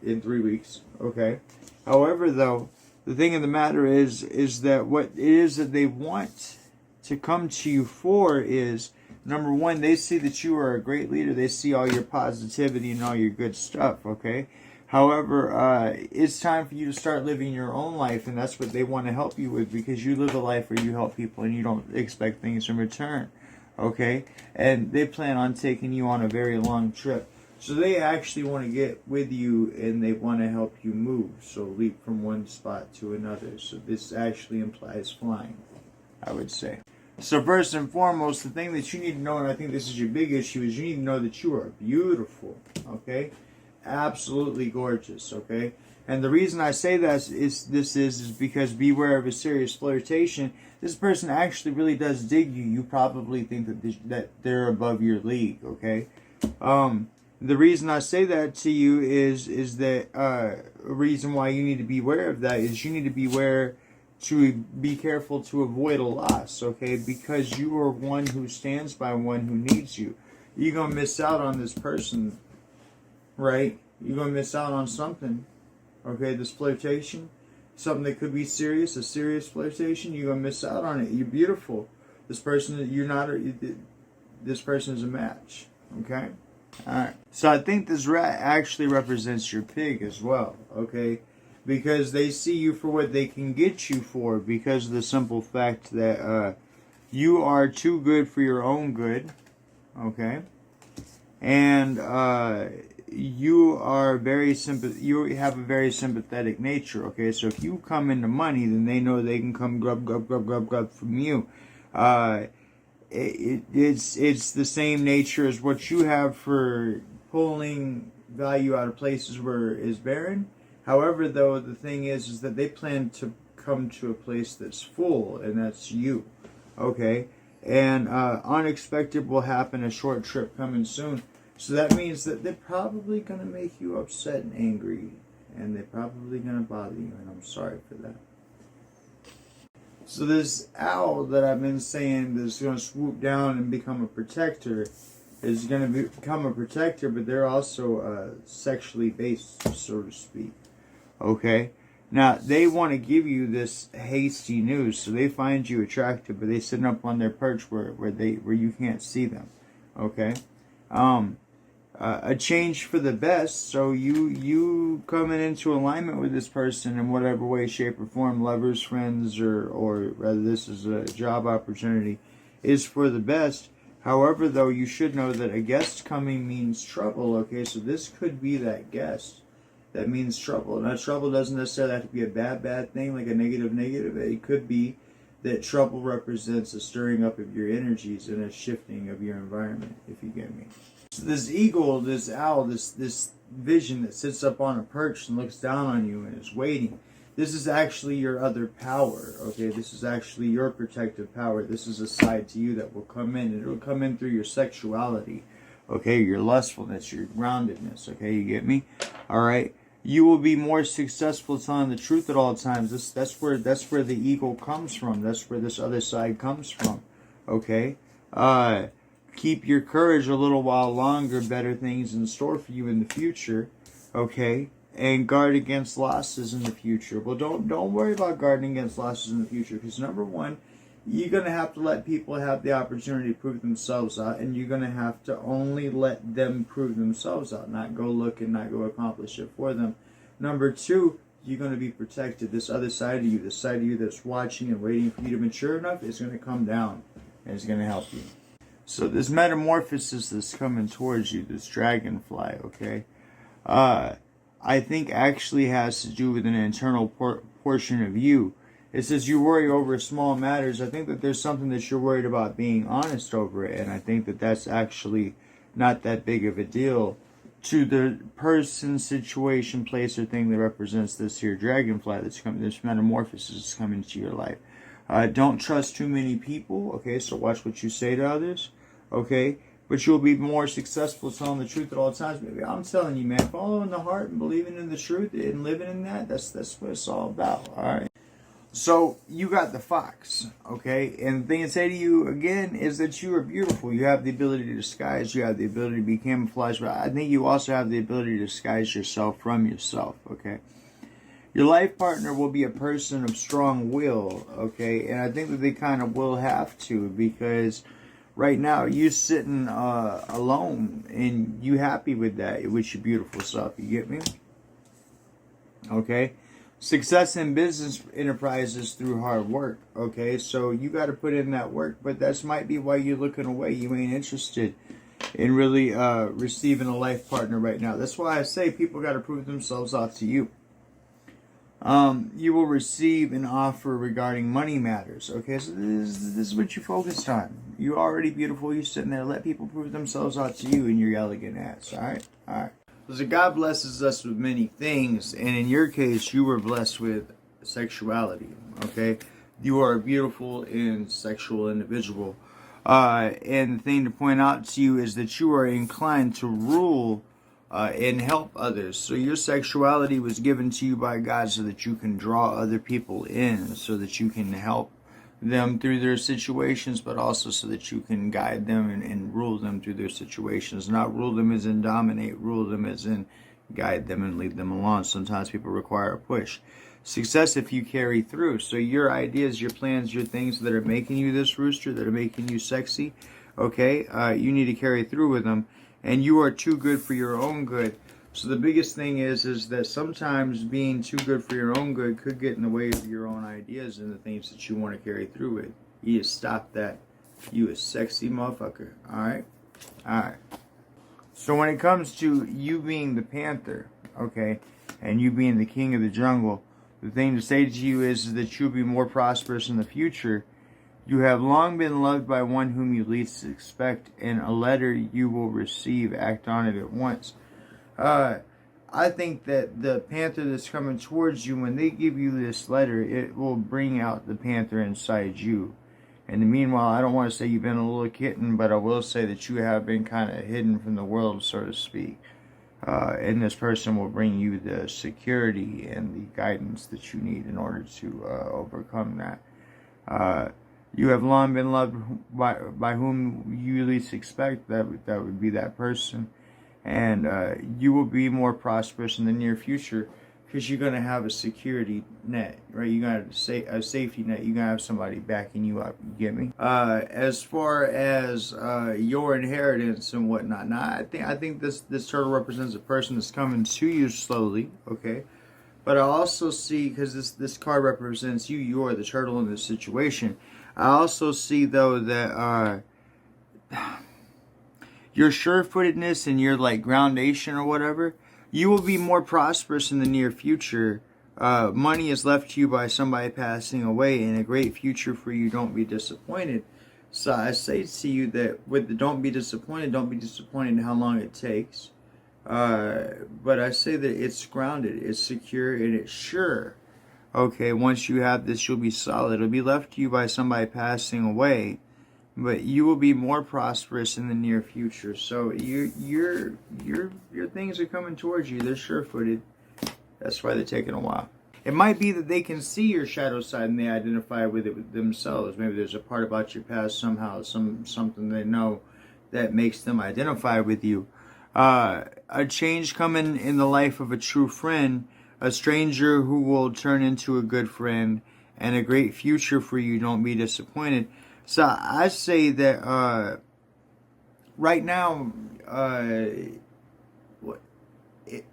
S1: in 3 weeks, okay? However, though, the thing of the matter is that what it is that they want to come to you for is, number one, they see that you are a great leader. They see all your positivity and all your good stuff, okay? However, it's time for you to start living your own life, and that's what they want to help you with, because you live a life where you help people and you don't expect things in return, okay? And they plan on taking you on a very long trip. So they actually want to get with you and they want to help you move. So leap from one spot to another. So this actually implies flying, I would say. So first and foremost, the thing that you need to know, and I think this is your big issue, is you need to know that you are beautiful, okay? Absolutely gorgeous, okay? And the reason I say that is because beware of a serious flirtation. This person actually really does dig you. You probably think that they're above your league, okay? The reason I say that to you is that a reason why you need to be aware of that is you need to be careful to avoid a loss, okay? Because you are one who stands by one who needs you. You're going to miss out on this person, right? You're going to miss out on something, okay? This flirtation, something that could be serious, a serious flirtation, you're going to miss out on it. You're beautiful. This person, this person is a match, okay? Alright, so I think this rat actually represents your pig as well, okay? Because they see you for what they can get you for, because of the simple fact that you are too good for your own good, okay? And you are you have a very sympathetic nature, okay? So if you come into money, then they know they can come grub from you. It's the same nature as what you have for pulling value out of places where it is barren. However, though, the thing is that they plan to come to a place that's full, and that's you, okay? and unexpected will happen, a short trip coming soon. So that means that they're probably going to make you upset and angry, and they're probably going to bother you, and I'm sorry for that. So this owl that I've been saying that's going to swoop down and become a protector is going to become a protector, but they're also sexually based, so to speak. Okay? Now, they want to give you this hasty news, so they find you attractive, but they sit up on their perch where you can't see them. Okay? A change for the best, so you coming into alignment with this person in whatever way, shape, or form, lovers, friends, or rather this is a job opportunity, is for the best. However, though, you should know that a guest coming means trouble, okay? So this could be that guest that means trouble. Now, trouble doesn't necessarily have to be a bad thing, like a negative. It could be that trouble represents a stirring up of your energies and a shifting of your environment, if you get me. So this eagle, this owl, this vision that sits up on a perch and looks down on you and is waiting, this is actually your other power, okay? This is actually your protective power. This is a side to you that will come in, and it will come in through your sexuality, okay? Your lustfulness, your groundedness, okay? You get me? All right? You will be more successful telling the truth at all times. That's where the eagle comes from. That's where this other side comes from, okay? Keep your courage a little while longer. Better things in store for you in the future, okay? And guard against losses in the future. Well, don't worry about guarding against losses in the future, because number one, you're going to have to let people have the opportunity to prove themselves out, and you're going to have to only let them prove themselves out, not go look and not go accomplish it for them. Number two, you're going to be protected. This other side of you, the side of you that's watching and waiting for you to mature enough, is going to come down, and it's going to help you. So this metamorphosis that's coming towards you, this dragonfly, okay, I think actually has to do with an internal portion of you. It says you worry over small matters. I think that there's something that you're worried about being honest over it, and I think that that's actually not that big of a deal to the person, situation, place, or thing that represents this here dragonfly that's coming, this metamorphosis is coming into your life. Don't trust too many people, okay, so watch what you say to others, okay, but you'll be more successful telling the truth at all times. Maybe I'm telling you, man, following the heart and believing in the truth and living in that's what it's all about, all right? So you got the fox, okay? And the thing I say to you again is that you are beautiful. You have the ability to disguise. You have the ability to be camouflaged. But I think you also have the ability to disguise yourself from yourself, okay? Your life partner will be a person of strong will, okay? And I think that they kind of will have to, because right now you're sitting alone and you happy with that, with your beautiful self. You get me? Okay? Success in business enterprises through hard work, okay? So you got to put in that work, but that might be why you're looking away. You ain't interested in really receiving a life partner right now. That's why I say people got to prove themselves out to you. You will receive an offer regarding money matters, okay? So this is what you focused on. You're already beautiful. You're sitting there. Let people prove themselves out to you in your elegant ass, all right? All right. So God blesses us with many things, and in your case, you were blessed with sexuality, okay? You are a beautiful and sexual individual. And the thing to point out to you is that you are inclined to rule and help others. So your sexuality was given to you by God so that you can draw other people in, so that you can help them through their situations, but also so that you can guide them and rule them through their situations. Not rule them as in dominate, rule them as in guide them and lead them along. Sometimes people require a push. Success if you carry through. So your ideas, your plans, your things that are making you this rooster, that are making you sexy, okay, you need to carry through with them. And you are too good for your own good. So the biggest thing is that sometimes being too good for your own good could get in the way of your own ideas and the things that you want to carry through with. You just stop that. You a sexy motherfucker. Alright? Alright. So when it comes to you being the panther, okay, and you being the king of the jungle, the thing to say to you is that you'll be more prosperous in the future. You have long been loved by one whom you least expect, and a letter you will receive. Act on it at once. I think that the panther that's coming towards you, when they give you this letter, it will bring out the panther inside you. In the meanwhile, I don't want to say you've been a little kitten, but I will say that you have been kind of hidden from the world, so to speak. And this person will bring you the security and the guidance that you need in order to overcome that. You have long been loved by whom you least expect. That would be that person. And you will be more prosperous in the near future because you're going to have a security net, right? You're going to have a safety net. You're going to have somebody backing you up. You get me? As far as your inheritance and whatnot, now I think this turtle represents a person that's coming to you slowly, okay? But I also see, because this card represents you, you're the turtle in this situation. I also see, though, that your sure-footedness and your like groundation or whatever, you will be more prosperous in the near future. Money is left to you by somebody passing away, and a great future for you. Don't be disappointed. So I say to you that with the don't be disappointed in how long it takes. But I say that it's grounded, it's secure, and it's sure. Okay, once you have this, you'll be solid. It'll be left to you by somebody passing away, but you will be more prosperous in the near future. So your things are coming towards you. They're sure-footed. That's why they're taking a while. It might be that they can see your shadow side and they identify with it themselves. Maybe there's a part about your past somehow, something they know that makes them identify with you. A change coming in the life of a true friend, a stranger who will turn into a good friend, and a great future for you. Don't be disappointed. So I say that right now,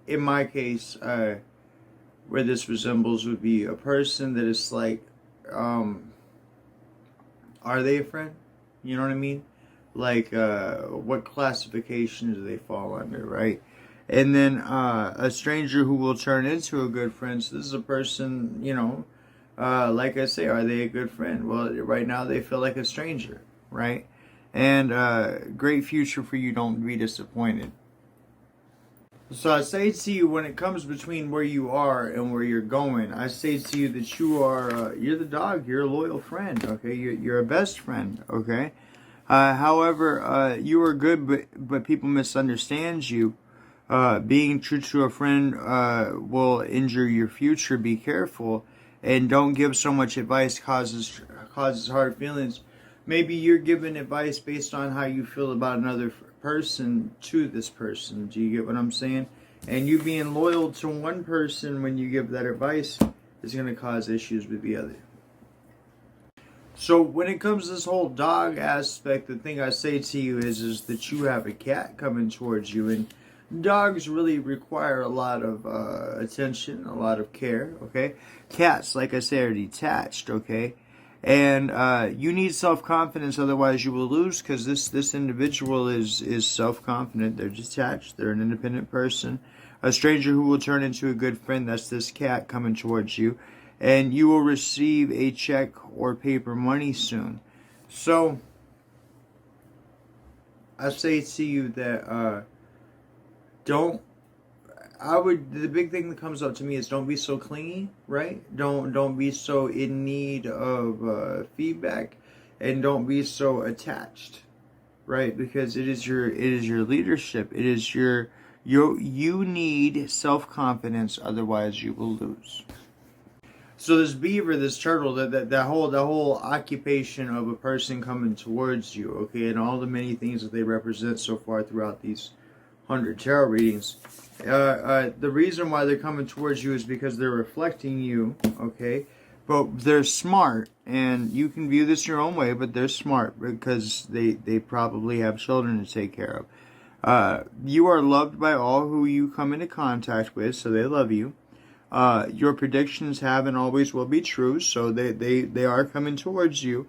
S1: in my case, where this resembles would be a person that is like, are they a friend? You know what I mean? Like, what classification do they fall under, right? And then a stranger who will turn into a good friend. So this is a person, you know, like I say, are they a good friend? Well, right now they feel like a stranger, right? And great future for you. Don't be disappointed. So I say to you, when it comes between where you are and where you're going, I say to you that you are, you're the dog. You're a loyal friend, okay? You're a best friend, okay? However, you are good, but people misunderstand you. Being true to a friend will injure your future. Be careful, and don't give so much advice. Causes hard feelings. Maybe you're giving advice based on how you feel about another person to this person. Do you get what I'm saying? And you being loyal to one person when you give that advice is going to cause issues with the other. So when it comes to this whole dog aspect, the thing I say to you is that you have a cat coming towards you, and dogs really require a lot of attention, a lot of care, okay? Cats, like I said, are detached, okay? And you need self-confidence, otherwise you will lose, because this individual is self-confident. They're detached. They're an independent person. A stranger who will turn into a good friend, that's this cat coming towards you. And you will receive a check or paper money soon. So, I say to you that the big thing that comes up to me is don't be so clingy, right? Don't be so in need of feedback, and don't be so attached, right? Because it is your leadership. It is you need self-confidence, otherwise you will lose. So this beaver, this turtle, that whole occupation of a person coming towards you, okay, and all the many things that they represent so far throughout these 100 tarot readings. The reason why they're coming towards you is because they're reflecting you, okay? But they're smart, and you can view this your own way, but they're smart because they probably have children to take care of. You are loved by all who you come into contact with, so they love you. Your predictions have and always will be true, so they are coming towards you,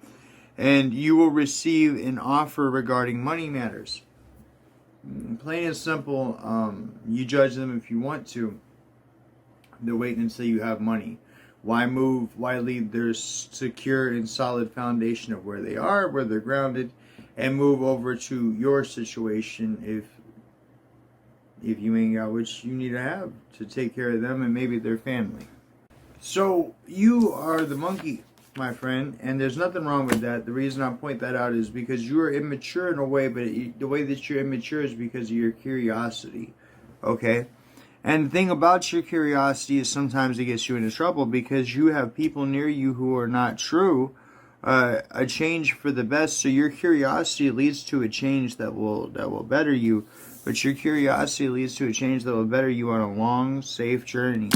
S1: and you will receive an offer regarding money matters. Plain and simple, you judge them if you want to. They're waiting until you have money. Why move? Why leave their secure and solid foundation of where they are, where they're grounded, and move over to your situation if you ain't got what you need to have to take care of them and maybe their family. So you are the monkey. my friend, and there's nothing wrong with that. The reason I point that out is because you are immature in a way, but the way that you're immature is because of your curiosity, okay? And the thing about your curiosity is sometimes it gets you into trouble because you have people near you who are not true. A change for the best. So your curiosity leads to a change that will better you, but your curiosity leads to a change that will better you on a long, safe journey.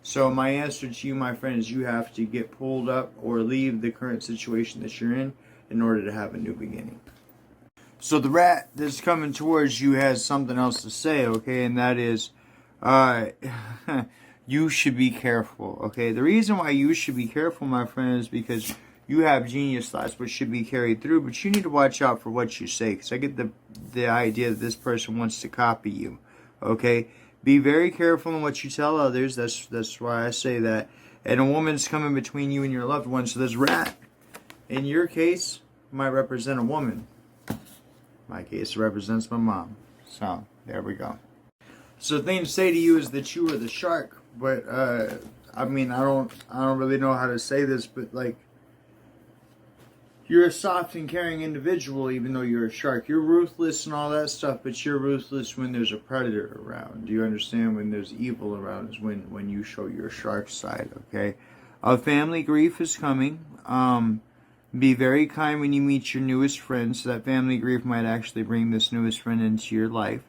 S1: So my answer to you, my friend, is you have to get pulled up or leave the current situation that you're in order to have a new beginning. So the rat that's coming towards you has something else to say, okay, and that is, you should be careful, okay? The reason why you should be careful, my friend, is because you have genius thoughts which should be carried through, but you need to watch out for what you say, because I get the idea that this person wants to copy you, okay? Be very careful in what you tell others. That's why I say that. And a woman's coming between you and your loved one. So this rat, in your case, might represent a woman. My case represents my mom. So there we go. So the thing to say to you is that you are the shark. But I mean, I don't really know how to say this, but like, you're a soft and caring individual, even though you're a shark. You're ruthless and all that stuff, but you're ruthless when there's a predator around. Do you understand? When there's evil around is when you show your shark side, okay? Family grief is coming. Be very kind when you meet your newest friend, so that family grief might actually bring this newest friend into your life.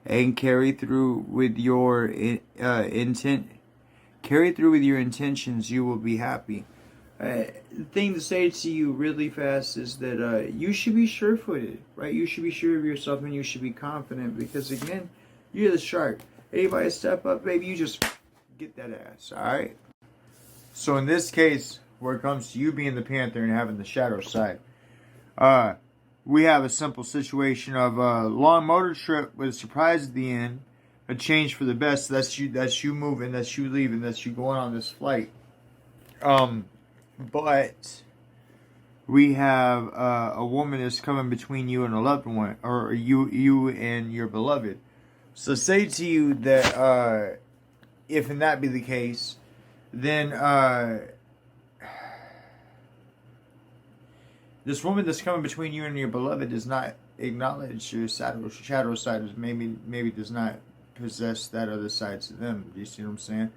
S1: And carry through with your intent. Carry through with your intentions, you will be happy. The thing to say to you really fast is that you should be sure-footed, right? You should be sure of yourself and you should be confident because, again, you're the shark. Anybody step up, baby, you just get that ass, all right? So in this case, where it comes to you being the panther and having the shadow side, we have a simple situation of a long motor trip with a surprise at the end, a change for the best. That's you moving, that's you leaving, that's you going on this flight. But we have a woman that's coming between you and a loved one, or you and your beloved. So say to you that if and that be the case, then this woman that's coming between you and your beloved does not acknowledge your shadow side, maybe does not possess that other side to them. Do you see what I'm saying?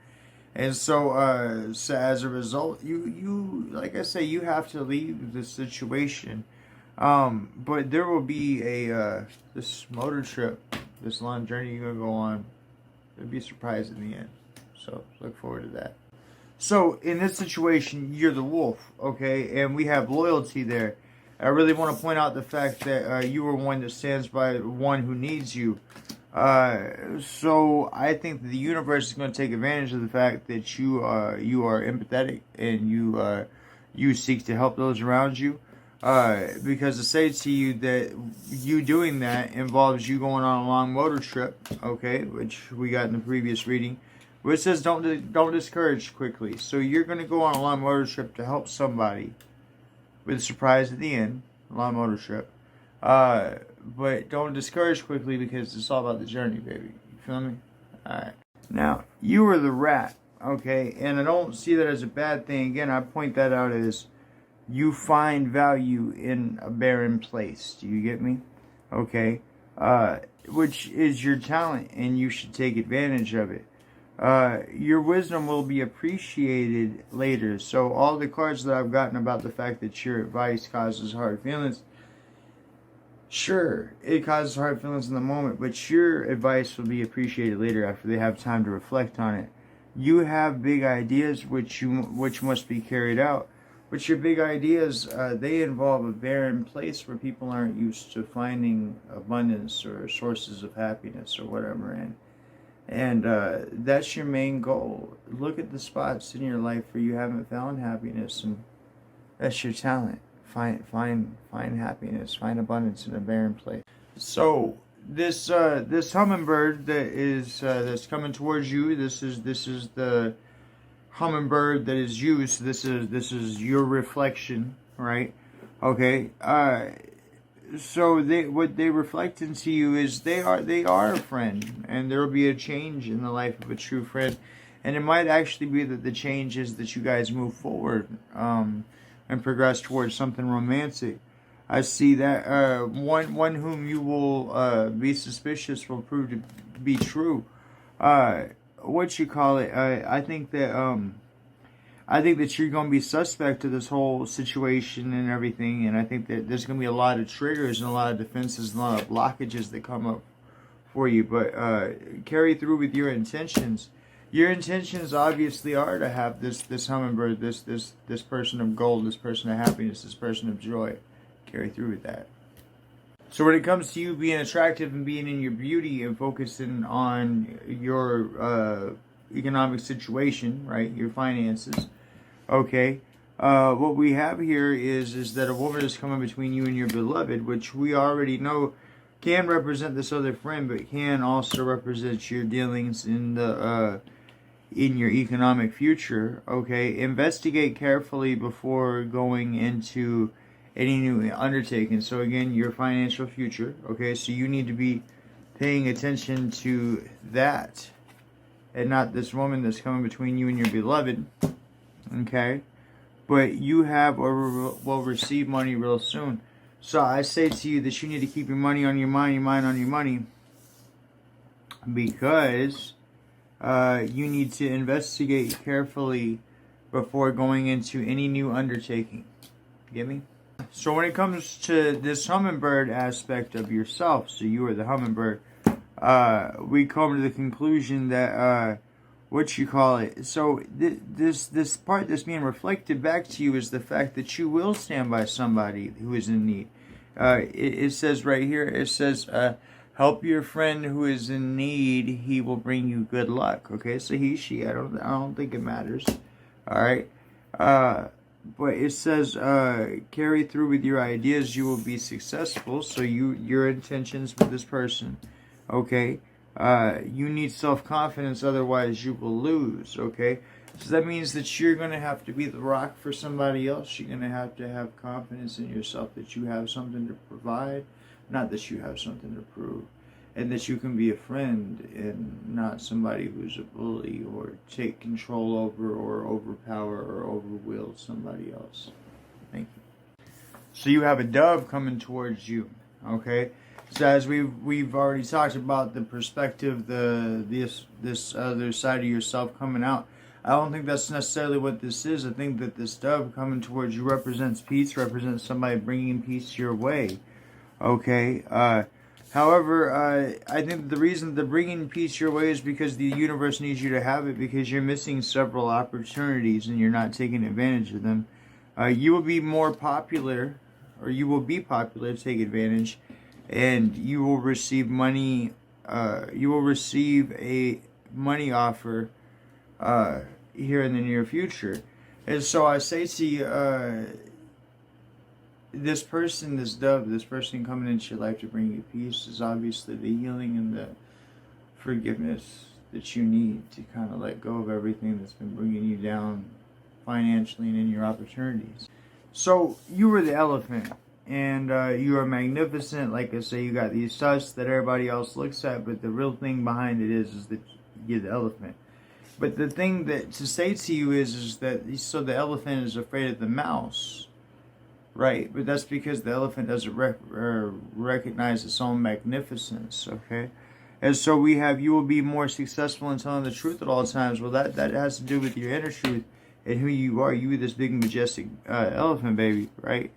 S1: And so as a result, you like I say, you have to leave the situation. But there will be a this motor trip, this long journey you're gonna go on. There'll be a surprise in the end. So look forward to that. So in this situation, you're the wolf, okay, and we have loyalty there. I really want to point out the fact that you are one that stands by one who needs you. So I think that the universe is going to take advantage of the fact that you are empathetic and you seek to help those around you. Because to say to you that you doing that involves you going on a long motor trip, okay, which we got in the previous reading, which says don't discourage quickly. So you're going to go on a long motor trip to help somebody with a surprise at the end, a long motor trip. But don't discourage quickly because it's all about the journey, baby. You feel me? Alright. Now, you are the rat, okay? And I don't see that as a bad thing. Again, I point that out as you find value in a barren place. Do you get me? Okay. Which is your talent, and you should take advantage of it. Your wisdom will be appreciated later. So all the cards that I've gotten about the fact that your advice causes hard feelings, sure, it causes hard feelings in the moment, but your advice will be appreciated later after they have time to reflect on it. You have big ideas which must be carried out, but your big ideas, they involve a barren place where people aren't used to finding abundance or sources of happiness or whatever, and that's your main goal. Look at the spots in your life where you haven't found happiness, and that's your talent. Find happiness, find abundance in a barren place. So this hummingbird that's coming towards you. This is the hummingbird that is you. So this is your reflection, right? Okay. So what they reflect into you is they are a friend, and there will be a change in the life of a true friend, and it might actually be that the change is that you guys move forward. and progress towards something romantic. I see that one whom you will be suspicious will prove to be true. What you call it? I think that you're going to be suspect to this whole situation and everything, and I think that there's going to be a lot of triggers and a lot of defenses and a lot of blockages that come up for you. But carry through with your intentions. Your intentions obviously are to have this hummingbird, this person of gold, this person of happiness, this person of joy. Carry through with that. So when it comes to you being attractive and being in your beauty and focusing on your economic situation, right, your finances, okay, what we have here is that a woman is coming between you and your beloved, which we already know can represent this other friend, but can also represent your dealings in the in your economic future. Okay, investigate carefully before going into any new undertaking. So again, your financial future. Okay, so you need to be paying attention to that, and not this woman that's coming between you and your beloved. Okay, but you have or will receive money real soon. So I say to you that you need to keep your money on your mind, your mind on your money, because you need to investigate carefully before going into any new undertaking. Get me? So when it comes to this hummingbird aspect of yourself, so you are the hummingbird, we come to the conclusion that what you call it. So this part that's being reflected back to you is the fact that you will stand by somebody who is in need. It says right here, it says, help your friend who is in need, he will bring you good luck. Okay, so he, she, I don't think it matters. All right. But it says, carry through with your ideas, you will be successful. So your intentions with this person, okay? You need self-confidence, otherwise you will lose, okay? So that means that you're going to have to be the rock for somebody else. You're going to have confidence in yourself that you have something to provide, not that you have something to prove. And that you can be a friend and not somebody who's a bully or take control over or overpower or overwield somebody else. Thank you. So you have a dove coming towards you, okay? So as we've already talked about the perspective, this other side of yourself coming out. I don't think that's necessarily what this is. I think that this dove coming towards you represents peace, represents somebody bringing peace your way, okay? However, I think the reason they're bringing peace your way is because the universe needs you to have it, because you're missing several opportunities and you're not taking advantage of them. You will be more popular, or you will be popular, take advantage, and you will receive money. You will receive a money offer here in the near future. And so I say to you, this person, this dove, this person coming into your life to bring you peace is obviously the healing and the forgiveness that you need to kind of let go of everything that's been bringing you down financially and in your opportunities. So you were the elephant, and you are magnificent. Like I say, you got these tusks that everybody else looks at, but the real thing behind it is that you're the elephant. But the thing that to say to you is that so the elephant is afraid of the mouse. Right, but that's because the elephant doesn't recognize its own magnificence, okay? And so we have, you will be more successful in telling the truth at all times. Well, that has to do with your inner truth and who you are. You are this big, majestic elephant, baby, right?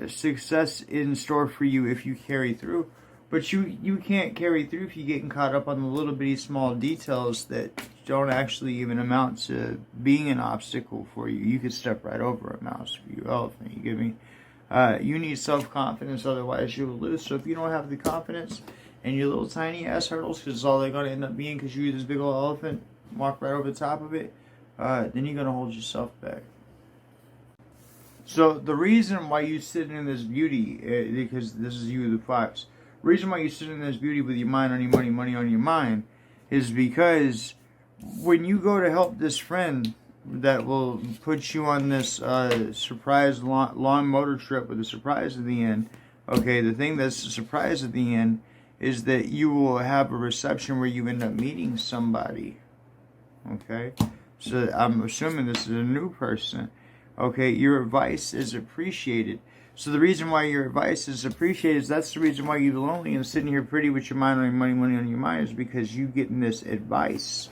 S1: Success in store for you if you carry through. But you can't carry through if you're getting caught up on the little bitty small details that don't actually even amount to being an obstacle for you. You could step right over a mouse for you elephant. You get me? You need self-confidence, otherwise you will lose. So if you don't have the confidence and your little tiny ass hurdles, because it's all they're going to end up being because you're this big old elephant, walk right over the top of it, then you're going to hold yourself back. So the reason why you sit in this beauty, because this is you, the fox, the reason why you sit in this beauty with your mind on your money, money on your mind, is because when you go to help this friend that will put you on this surprise long motor trip with a surprise at the end, okay, the thing that's a surprise at the end is that you will have a reception where you end up meeting somebody, okay? So I'm assuming this is a new person. Okay, your advice is appreciated. So the reason why your advice is appreciated is that's the reason why you're lonely and sitting here pretty with your mind on your money, money on your mind, is because you getting this advice.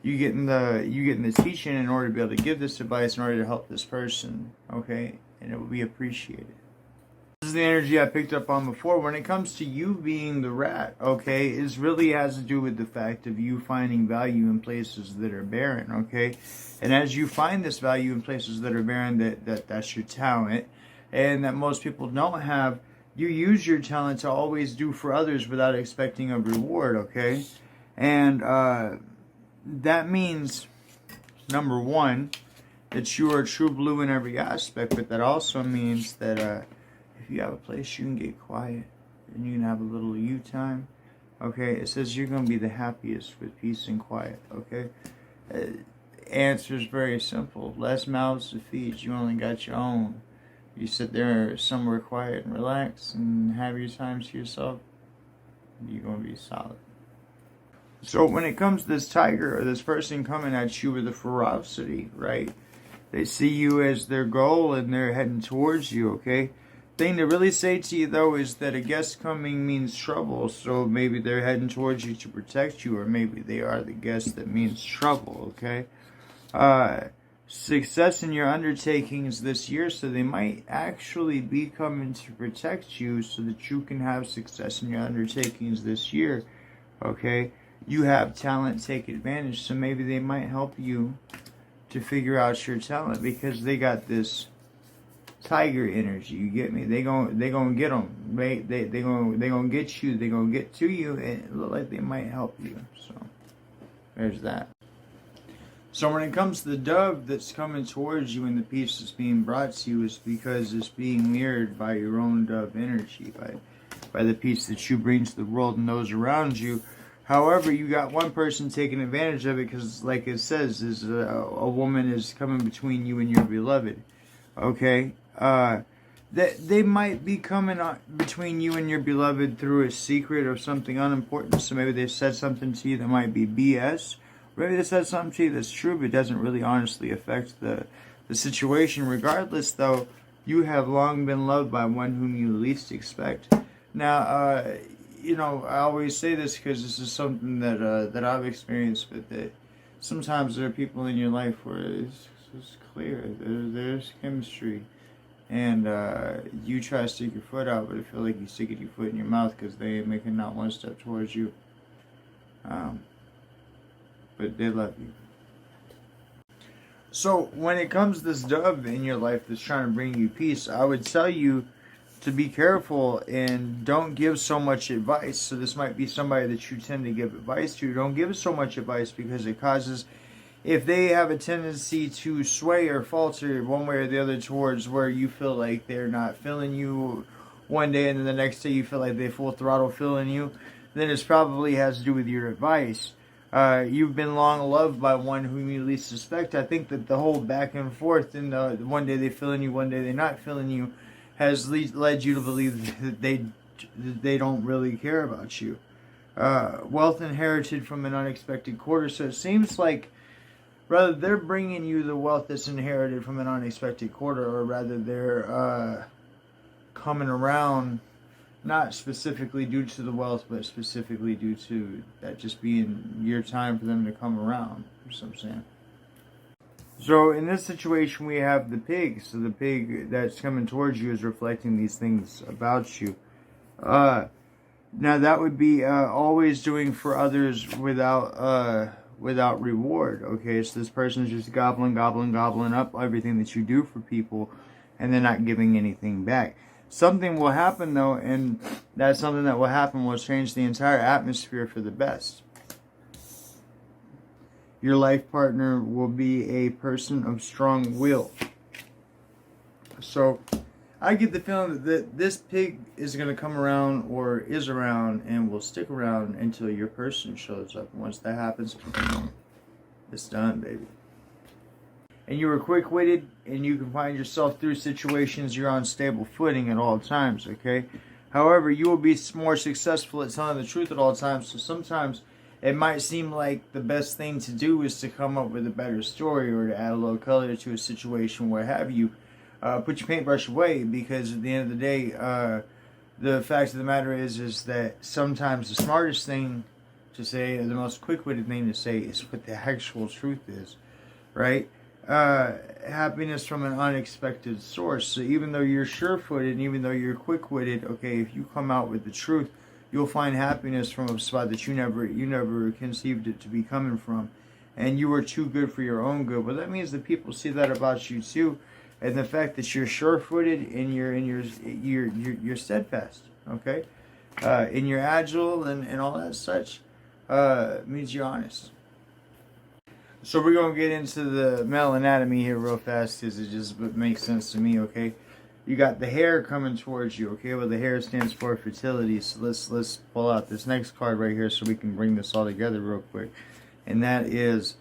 S1: You getting the teaching in order to be able to give this advice in order to help this person. Okay, and it will be appreciated. This is the energy I picked up on before. When it comes to you being the rat, okay, it really has to do with the fact of you finding value in places that are barren, okay? And as you find this value in places that are barren, that's your talent, and that most people don't have, you use your talent to always do for others without expecting a reward, okay? And that means, number one, that you are true blue in every aspect, but that also means that if you have a place you can get quiet and you can have a little you time, okay, it says you're going to be the happiest with peace and quiet, okay? Answer is very simple. Less mouths to feed. You only got your own. You sit there somewhere quiet and relax and have your time to yourself, you're going to be solid. So when it comes to this tiger or this person coming at you with a ferocity, right? They see you as their goal and they're heading towards you, okay? Thing to really say to you, though, is that a guest coming means trouble. So maybe they're heading towards you to protect you, or maybe they are the guest that means trouble, okay? Success in your undertakings this year, so they might actually be coming to protect you so that you can have success in your undertakings this year, okay? You have talent, take advantage, so maybe they might help you to figure out your talent because they got this tiger energy. You get me? They gonna get them. They gonna get you. They gonna get to you, and it look like they might help you. So there's that. So when it comes to the dove that's coming towards you and the piece that's being brought to you, is because it's being mirrored by your own dove energy, by the piece that you bring to the world and those around you. However, you got one person taking advantage of it because, like it says, is a woman is coming between you and your beloved. Okay, they might be coming between you and your beloved through a secret or something unimportant. So maybe they said something to you that might be BS. Maybe they said something to you that's true, but doesn't really honestly affect the situation. Regardless, though, you have long been loved by one whom you least expect. Now, you know, I always say this because this is something that I've experienced, but that sometimes there are people in your life where it's clear, there's chemistry, and you try to stick your foot out, but I feel like you're sticking your foot in your mouth because they ain't making not one step towards you. But they love you. So when it comes to this dove in your life that's trying to bring you peace, I would tell you to be careful and don't give so much advice. So this might be somebody that you tend to give advice to. Don't give so much advice because it causes, if they have a tendency to sway or falter one way or the other towards where you feel like they're not feeling you one day and then the next day you feel like they full throttle feeling you, then it probably has to do with your advice. You've been long loved by one whom you least suspect. I think that the whole back and forth and one day they feeling you, one day they're not feeling you, has led you to believe that they don't really care about you. Wealth inherited from an unexpected quarter. So it seems like rather they're bringing you the wealth that's inherited from an unexpected quarter, or rather they're coming around not specifically due to the wealth, but specifically due to that just being your time for them to come around. That's what I'm saying. So in this situation, we have the pig. So the pig that's coming towards you is reflecting these things about you. Now that would be always doing for others without reward. Okay, so this person is just gobbling up everything that you do for people, and they're not giving anything back. Something will happen though, and that something that will happen will change the entire atmosphere for the best. Your life partner will be a person of strong will. So I get the feeling that this pig is going to come around, or is around, and will stick around until your person shows up. And once that happens, it's done, baby. And you are quick-witted, and you can find yourself through situations you're on stable footing at all times, okay? However, you will be more successful at telling the truth at all times, so sometimes it might seem like the best thing to do is to come up with a better story or to add a little color to a situation, what have you. Put your paintbrush away, because at the end of the day, the fact of the matter is that sometimes the smartest thing to say, or the most quick-witted thing to say, is what the actual truth is, right? Happiness from an unexpected source. So even though you're sure-footed, and even though you're quick-witted, okay, if you come out with the truth, you'll find happiness from a spot that you never conceived it to be coming from, and you are too good for your own good. But that means that people see that about you too, and the fact that you're sure-footed and you're steadfast, okay, and you're agile and all that such, means you're honest. So we're going to get into the male anatomy here real fast, because it just makes sense to me, okay? You got the hair coming towards you, okay? Well, the hair stands for fertility. So let's pull out this next card right here so we can bring this all together real quick. And that is,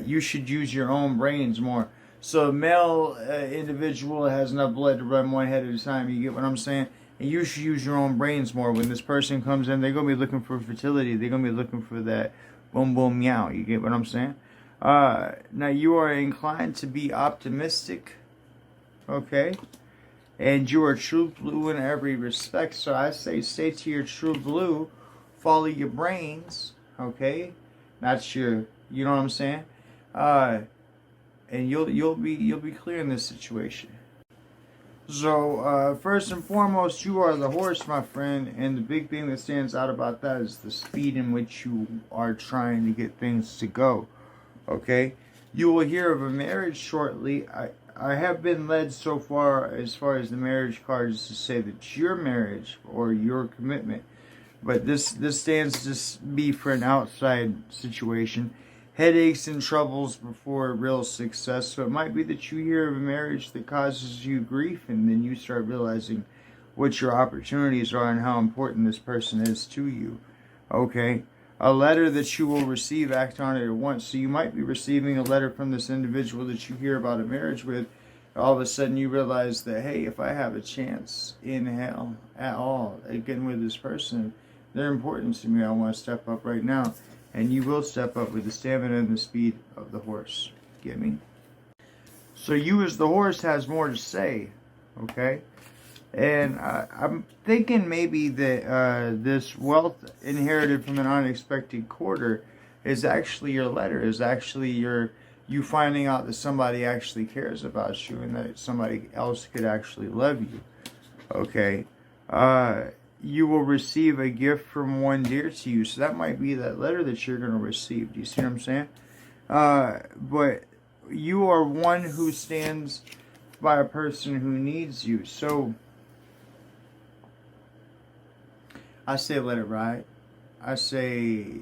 S1: you should use your own brains more. So a male individual has enough blood to run one head at a time. You get what I'm saying? And you should use your own brains more. When this person comes in, they're going to be looking for fertility. They're going to be looking for that boom, boom, meow. You get what I'm saying? Now you are inclined to be optimistic, okay? And you are true blue in every respect. So I say stay to your true blue, follow your brains, okay? Not your, you know what I'm saying? And you'll be clear in this situation. So first and foremost, you are the horse, my friend, and the big thing that stands out about that is the speed in which you are trying to get things to go. Okay, you will hear of a marriage shortly. I have been led so far as the marriage cards to say that your marriage or your commitment, but this stands to be for an outside situation. Headaches and troubles before real success. So it might be that you hear of a marriage that causes you grief, and then you start realizing what your opportunities are and how important this person is to you. Okay. A letter that you will receive, act on it at once. So you might be receiving a letter from this individual that you hear about a marriage with. All of a sudden you realize that, hey, if I have a chance in hell at all at getting with this person, they're important to me. I want to step up right now. And you will step up with the stamina and the speed of the horse. Get me? So you as the horse has more to say, okay? And I'm thinking maybe that this wealth inherited from an unexpected quarter is actually your letter, is actually you finding out that somebody actually cares about you and that somebody else could actually love you. Okay. You will receive a gift from one dear to you. So that might be that letter that you're going to receive. Do you see what I'm saying? But you are one who stands by a person who needs you. So I say let it ride. I say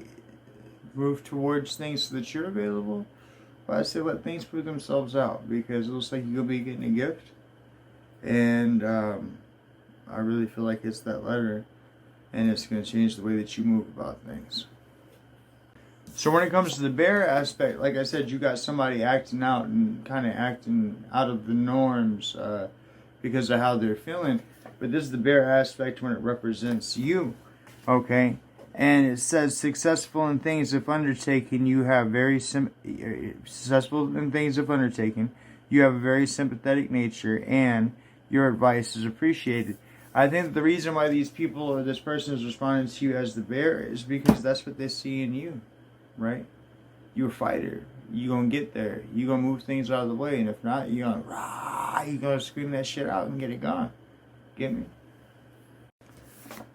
S1: move towards things so that you're available. But I say let things prove themselves out, because it looks like you'll be getting a gift. And I really feel like it's that letter, and it's going to change the way that you move about things. So when it comes to the bear aspect, like I said, you got somebody acting out and kind of acting out of the norms because of how they're feeling. But this is the bear aspect when it represents you, okay? And it says successful in things if undertaken. You have successful in things if undertaken. You have a very sympathetic nature, and your advice is appreciated. I think that the reason why these people or this person is responding to you as the bear is because that's what they see in you, right? You're a fighter. You're going to get there. You're going to move things out of the way. And if not, you're going to rah, you're going to scream that shit out and get it gone. Get me?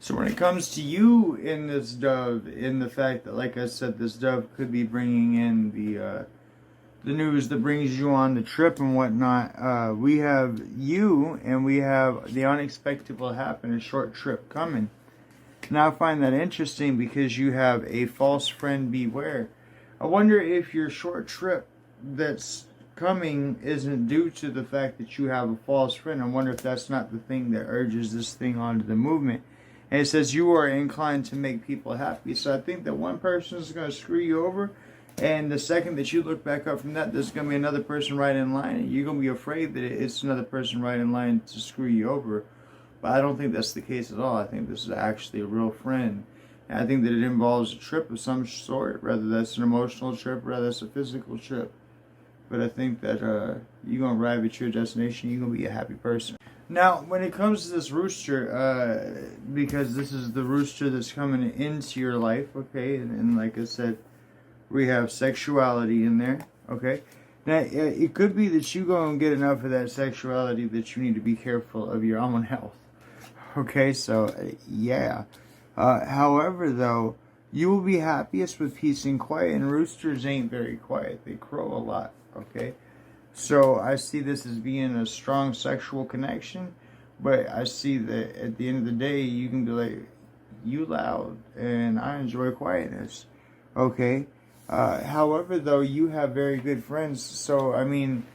S1: So when it comes to you in this dove, in the fact that, like I said, this dove could be bringing in the news that brings you on the trip and whatnot, we have you, and we have the unexpected will happen, a short trip coming. Now I find that interesting because you have a false friend beware. I wonder if your short trip that's coming isn't due to the fact that you have a false friend. I wonder if that's not the thing that urges this thing onto the movement. And it says you are inclined to make people happy. So I think that one person is going to screw you over, and the second that you look back up from that, there's going to be another person right in line, and you're going to be afraid that it's another person right in line to screw you over. But I don't think that's the case at all. I think this is actually a real friend And I think that it involves a trip of some sort, whether that's an emotional trip, whether that's a physical trip. But I think that you're going to arrive at your destination, you're going to be a happy person. Now, when it comes to this rooster, because this is the rooster that's coming into your life, okay, and like I said, we have sexuality in there, okay? Now, it could be that you go and get enough of that sexuality that you need to be careful of your own health, okay? So, yeah. However, though, you will be happiest with peace and quiet, and roosters ain't very quiet. They crow a lot, okay? So I see this as being a strong sexual connection, but I see that at the end of the day, you can be like, you loud, and I enjoy quietness, okay? However, though, you have very good friends, so, I mean,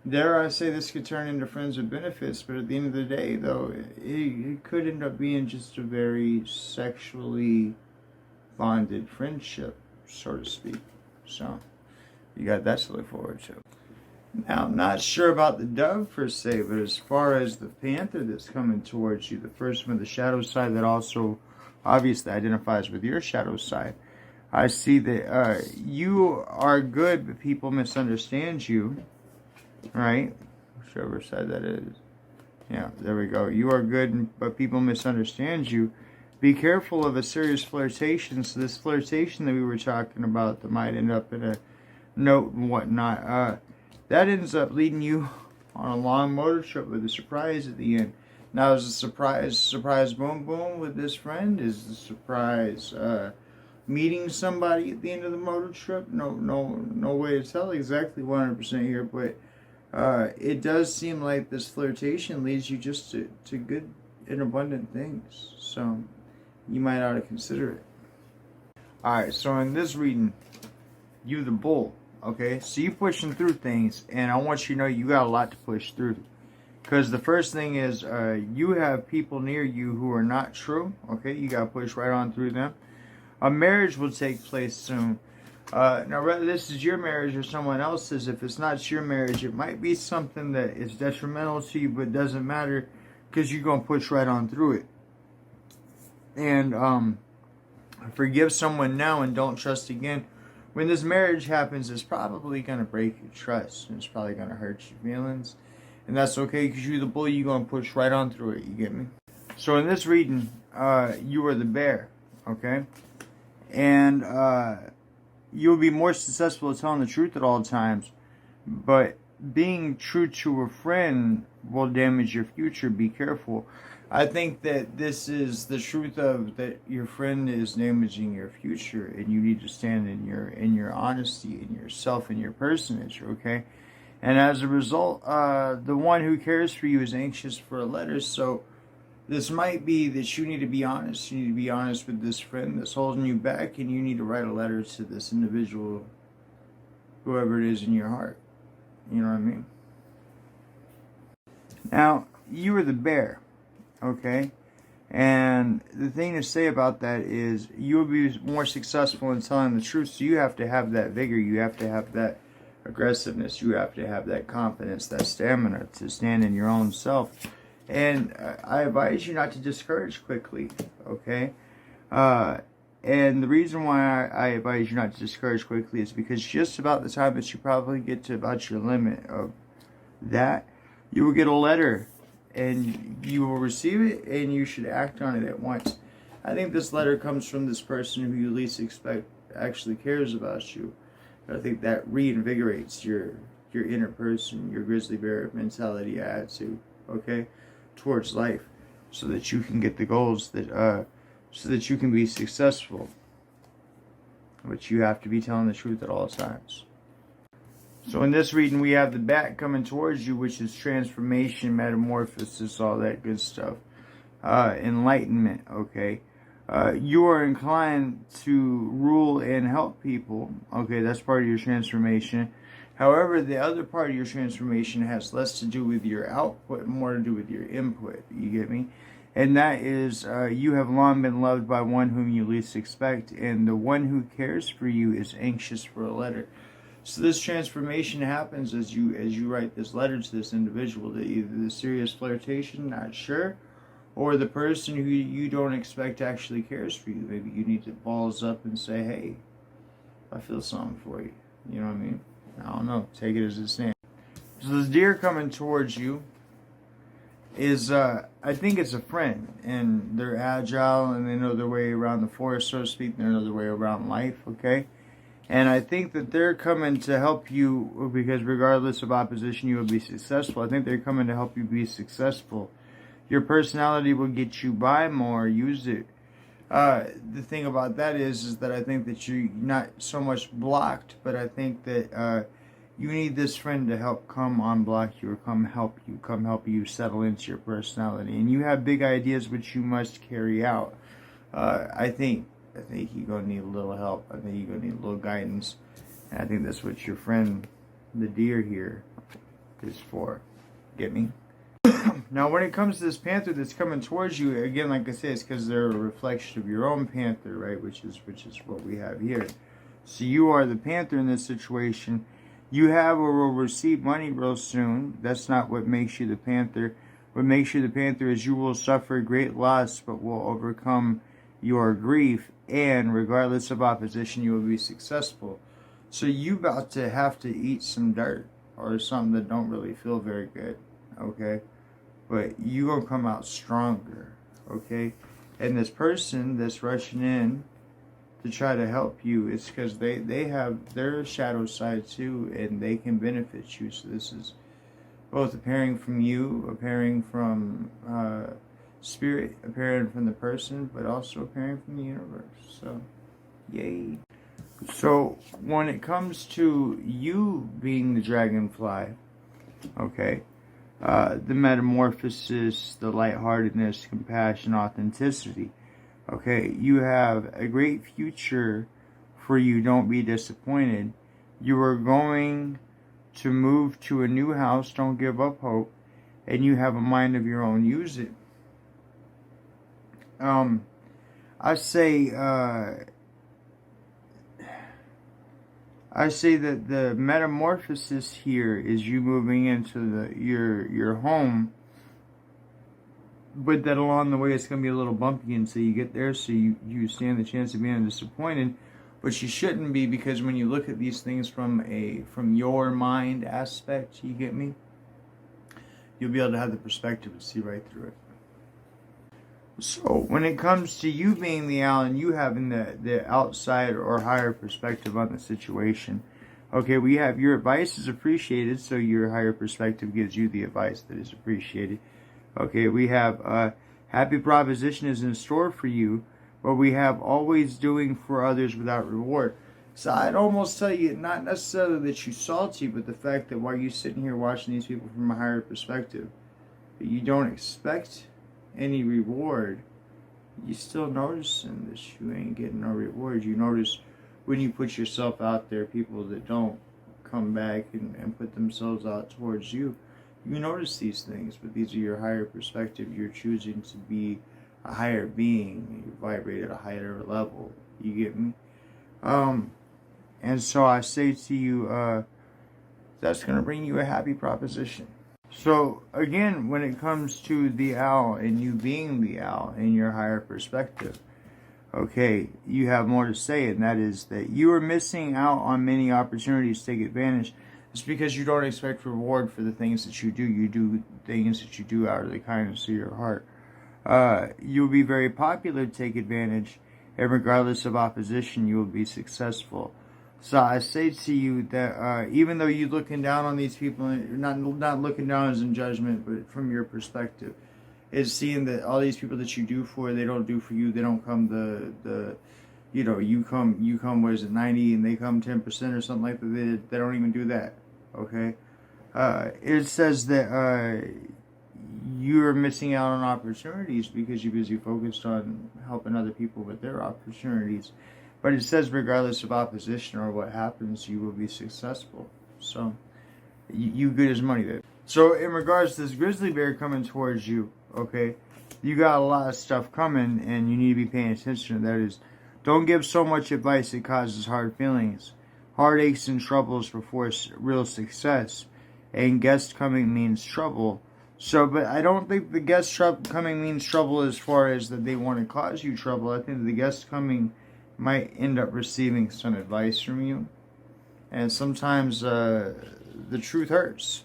S1: dare I say this could turn into friends with benefits, but at the end of the day, though, it could end up being just a very sexually bonded friendship, so to speak. So, you got that to look forward to. Now, I'm not sure about the dove per se, but as far as the panther that's coming towards you, the first one, the shadow side that also obviously identifies with your shadow side, I see that you are good, but people misunderstand you, right? Whichever side that is. Yeah, there we go. You are good, but people misunderstand you. Be careful of a serious flirtation. So this flirtation that we were talking about that might end up in a note and whatnot, that ends up leading you on a long motor trip with a surprise at the end. Now, is the surprise boom boom with this friend? Is the surprise meeting somebody at the end of the motor trip? No way to tell exactly 100% here, but it does seem like this flirtation leads you just to good and abundant things. So you might ought to consider it. Alright, so in this reading, you the bull. Okay, so you pushing through things, and I want you to know you got a lot to push through. Because the first thing is, you have people near you who are not true. Okay, you got to push right on through them. A marriage will take place soon. Now, whether this is your marriage or someone else's, if it's not your marriage, it might be something that is detrimental to you, but doesn't matter because you're going to push right on through it. And forgive someone now and don't trust again. When this marriage happens, it's probably going to break your trust. And it's probably going to hurt your feelings. And that's okay because you're the bull. You're going to push right on through it. You get me? So in this reading, you are the bear. Okay? And you'll be more successful at telling the truth at all times. But being true to a friend will damage your future. Be careful. I think that this is the truth of that your friend is damaging your future, and you need to stand in your honesty, in yourself, in your personage, okay? And as a result, the one who cares for you is anxious for a letter, so this might be that you need to be honest. You need to be honest with this friend that's holding you back, and you need to write a letter to this individual, whoever it is in your heart. You know what I mean? Now, you are the bear. Okay, and the thing to say about that is you'll be more successful in telling the truth. So you have to have that vigor, you have to have that aggressiveness, you have to have that confidence, that stamina to stand in your own self. And I advise you not to discourage quickly. Okay, and the reason why I advise you not to discourage quickly is because just about the time that you probably get to about your limit of that, you will get a letter. And you will receive it, and you should act on it at once. I think this letter comes from this person who you least expect actually cares about you. I think that reinvigorates your inner person, your grizzly bear mentality, attitude, okay, towards life, so that you can get the goals that, so that you can be successful. But you have to be telling the truth at all times. So in this reading, we have the bat coming towards you, which is transformation, metamorphosis, all that good stuff. Enlightenment, okay? You are inclined to rule and help people. Okay, that's part of your transformation. However, the other part of your transformation has less to do with your output, more to do with your input. You get me? And that is, you have long been loved by one whom you least expect, and the one who cares for you is anxious for a letter. So this transformation happens as you write this letter to this individual, that either the serious flirtation, not sure, or the person who you don't expect actually cares for you. Maybe you need to balls up and say, hey, I feel something for you. You know what I mean? I don't know. Take it as it stands. So this deer coming towards you is, I think it's a friend. And they're agile and they know their way around the forest, so to speak. They know their way around life, okay? And I think that they're coming to help you because regardless of opposition, you will be successful. I think they're coming to help you be successful. Your personality will get you by more. Use it. The thing about that is that I think that you're not so much blocked, but I think that you need this friend to help come unblock you or come help you settle into your personality. And you have big ideas which you must carry out. I think you're going to need a little help. I think you're going to need a little guidance. And I think that's what your friend, the deer here, is for. Get me? Now, when it comes to this panther that's coming towards you, again, like I said, it's because they're a reflection of your own panther, right? Which is what we have here. So you are the panther in this situation. You have or will receive money real soon. That's not what makes you the panther. What makes you the panther is you will suffer great loss, but will overcome your grief, and regardless of opposition, you will be successful. So you about to have to eat some dirt or something that don't really feel very good, okay? But you gonna come out stronger, okay? And this person that's rushing in to try to help you, it's because they have their shadow side too, and they can benefit you. So this is both appearing from you, appearing from spirit, appearing from the person, but also appearing from the universe. So, yay. So, when it comes to you being the dragonfly, okay, the metamorphosis, the lightheartedness, compassion, authenticity, okay, you have a great future for you. Don't be disappointed. You are going to move to a new house. Don't give up hope. And you have a mind of your own. Use it. I say that the metamorphosis here is you moving into your home, but that along the way it's going to be a little bumpy until you get there, so you stand the chance of being disappointed. But you shouldn't be, because when you look at these things from your mind aspect, you get me? You'll be able to have the perspective to see right through it. So when it comes to you being the owl and you having the outside or higher perspective on the situation, okay, we have your advice is appreciated, so your higher perspective gives you the advice that is appreciated. Okay, we have happy proposition is in store for you, but we have always doing for others without reward. So I'd almost tell you, not necessarily that you're salty, but the fact that while you're sitting here watching these people from a higher perspective, that you don't expect any reward, you still noticing that you ain't getting no reward. You notice when you put yourself out there, people that don't come back and put themselves out towards you, you notice these things, but these are your higher perspective. You're choosing to be a higher being. You vibrate at a higher level. You get me? And so I say to you, that's going to bring you a happy proposition. So, again, when it comes to the owl and you being the owl in your higher perspective, okay, you have more to say, and that is that you are missing out on many opportunities to take advantage. It's because you don't expect reward for the things that you do. You do things that you do out of the kindness of your heart. You'll be very popular to take advantage, and regardless of opposition, you will be successful. So I say to you that even though you're looking down on these people, not looking down as in judgment, but from your perspective, is seeing that all these people that you do for, they don't do for you. They don't come you come what is it, 90 and they come 10% or something like that. They don't even do that. Okay, it says that you're missing out on opportunities because you're busy focused on helping other people with their opportunities. But it says regardless of opposition or what happens, you will be successful. So, you good as money there. So, in regards to this grizzly bear coming towards you, okay, you got a lot of stuff coming and you need to be paying attention to that. Is, don't give so much advice that causes hard feelings. Heartaches and troubles before real success. And guest coming means trouble. So, but I don't think the guest coming means trouble as far as that they want to cause you trouble. I think the guest coming might end up receiving some advice from you. And sometimes the truth hurts.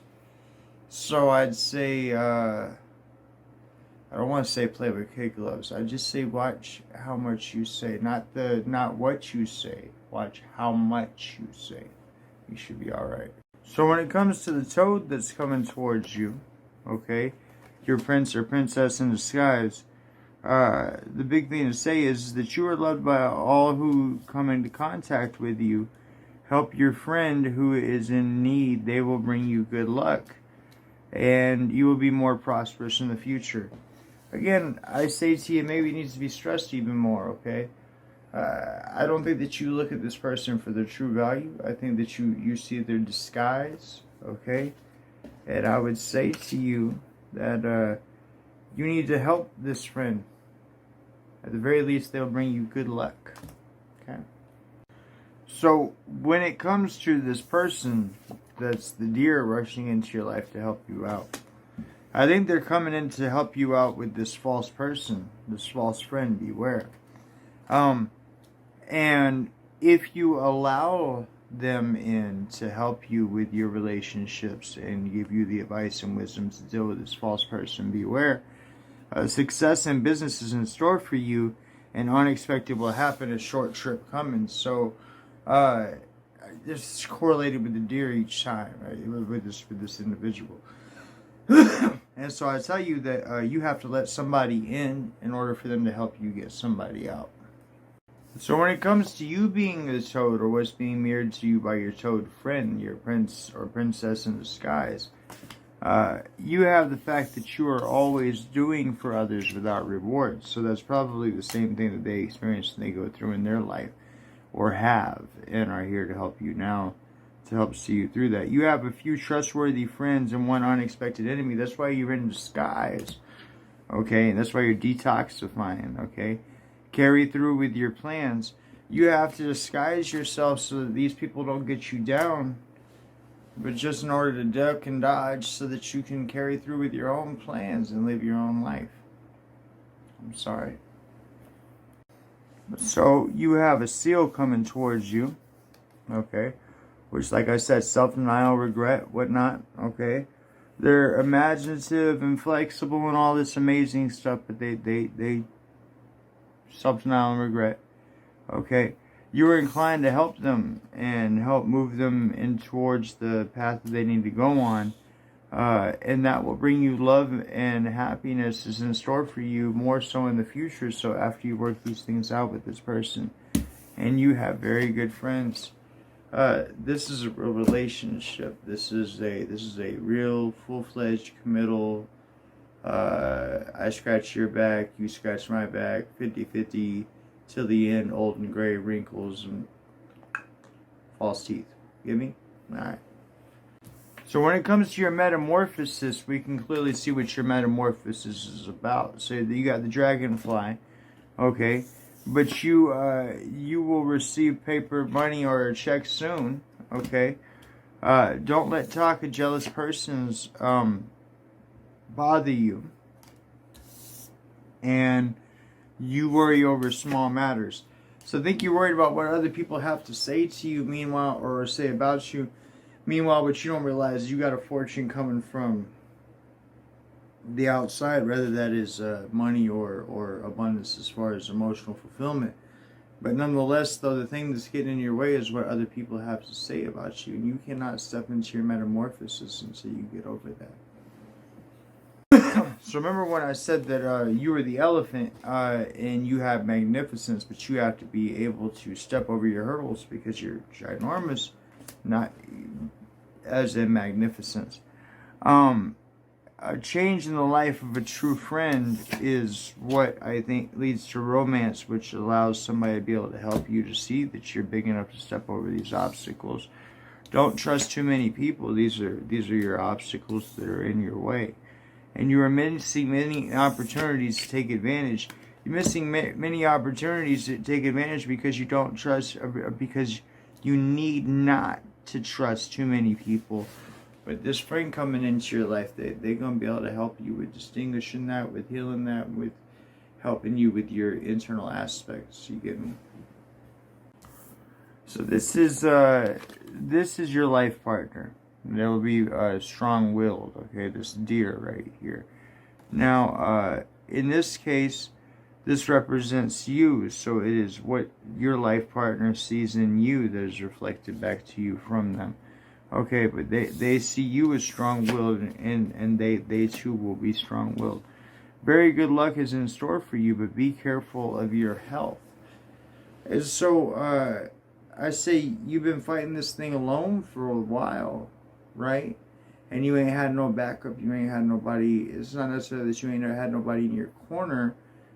S1: So I'd say, I don't want to say play with kid gloves. I just say watch how much you say. Not what you say. Watch how much you say. You should be alright. So when it comes to the toad that's coming towards you, okay, your prince or princess in disguise, the big thing to say is that you are loved by all who come into contact with you. Help your friend who is in need. They will bring you good luck. And you will be more prosperous in the future. Again, I say to you, maybe it needs to be stressed even more, okay? I don't think that you look at this person for their true value. I think that you see their disguise, okay? And I would say to you that you need to help this friend. At the very least, they'll bring you good luck, okay? So, when it comes to this person that's the deer rushing into your life to help you out, I think they're coming in to help you out with this false person, this false friend. Beware. And if you allow them in to help you with your relationships and give you the advice and wisdom to deal with this false person, beware. Success in business is in store for you, and unexpected will happen. A short trip coming. So, this is correlated with the deer each time, right? With this individual. And so I tell you that you have to let somebody in order for them to help you get somebody out. So when it comes to you being the toad, or what's being mirrored to you by your toad friend, your prince or princess in disguise, you have the fact that you are always doing for others without rewards. So that's probably the same thing that they experience and they go through in their life, or have, and are here to help you now, to help see you through that. You have a few trustworthy friends and one unexpected enemy. That's why you're in disguise, okay? And that's why you're detoxifying, okay? Carry through with your plans. You have to disguise yourself so that these people don't get you down, but just in order to duck and dodge so that you can carry through with your own plans and live your own life. I'm sorry. So you have a seal coming towards you, okay? Which, like I said, self-denial, regret, whatnot, okay? They're imaginative and flexible and all this amazing stuff, but they self-denial and regret, okay? You are inclined to help them and help move them in towards the path that they need to go on, and that will bring you love and happiness is in store for you more so in the future. So after you work these things out with this person, and you have very good friends, this is a real relationship. This is a real full-fledged committal. I scratch your back, you scratch my back, 50-50 till the end, old and gray, wrinkles and false teeth. Get me? Alright. So when it comes to your metamorphosis, we can clearly see what your metamorphosis is about. So you got the dragonfly, okay, but you will receive paper money or a check soon, okay. Don't let talk of jealous persons bother you, and you worry over small matters. So think you're worried about what other people have to say to you, meanwhile, or say about you. Meanwhile, what you don't realize is you got a fortune coming from the outside, whether that is money or abundance as far as emotional fulfillment. But nonetheless, though, the thing that's getting in your way is what other people have to say about you. And you cannot step into your metamorphosis until you get over that. So remember when I said that you were the elephant and you have magnificence, but you have to be able to step over your hurdles because you're ginormous, not as in magnificence. A change in the life of a true friend is what I think leads to romance, which allows somebody to be able to help you to see that you're big enough to step over these obstacles. Don't trust too many people. These are your obstacles that are in your way. And you are missing many opportunities to take advantage. You're missing many opportunities to take advantage because you don't trust, because you need not to trust too many people. But this friend coming into your life, they're going to be able to help you with distinguishing that, with healing that, with helping you with your internal aspects. You get me? So this is your life partner. They will be strong-willed. Okay, this deer right here. Now, in this case, this represents you. So it is what your life partner sees in you that is reflected back to you from them. Okay, but they see you as strong-willed, and they too will be strong-willed. Very good luck is in store for you, but be careful of your health. And so, I say you've been fighting this thing alone for a while, right? And you ain't had no backup, you ain't had nobody. It's not necessarily that you ain't had nobody in your corner.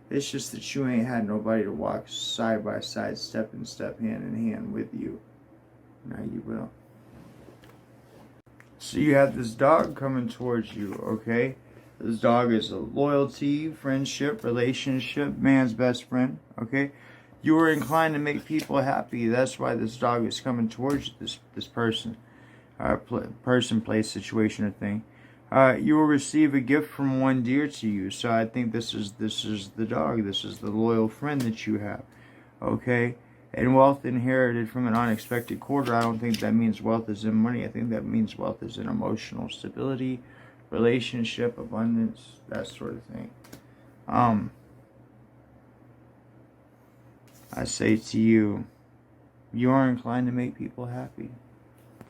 S1: It's just that you ain't had nobody to walk side by side, step in step, hand in hand with you. Now you will. So you have this dog coming towards you, okay? This dog is a loyalty, friendship, relationship, man's best friend, okay? You are inclined to make people happy. That's why this dog is coming towards you, this person. Person, place, situation, or thing. You will receive a gift from one dear to you. So I think this is the dog. This is the loyal friend that you have, okay? And wealth inherited from an unexpected quarter. I don't think that means wealth is in money. I think that means wealth is in emotional stability, relationship, abundance, that sort of thing. I say to you, you are inclined to make people happy.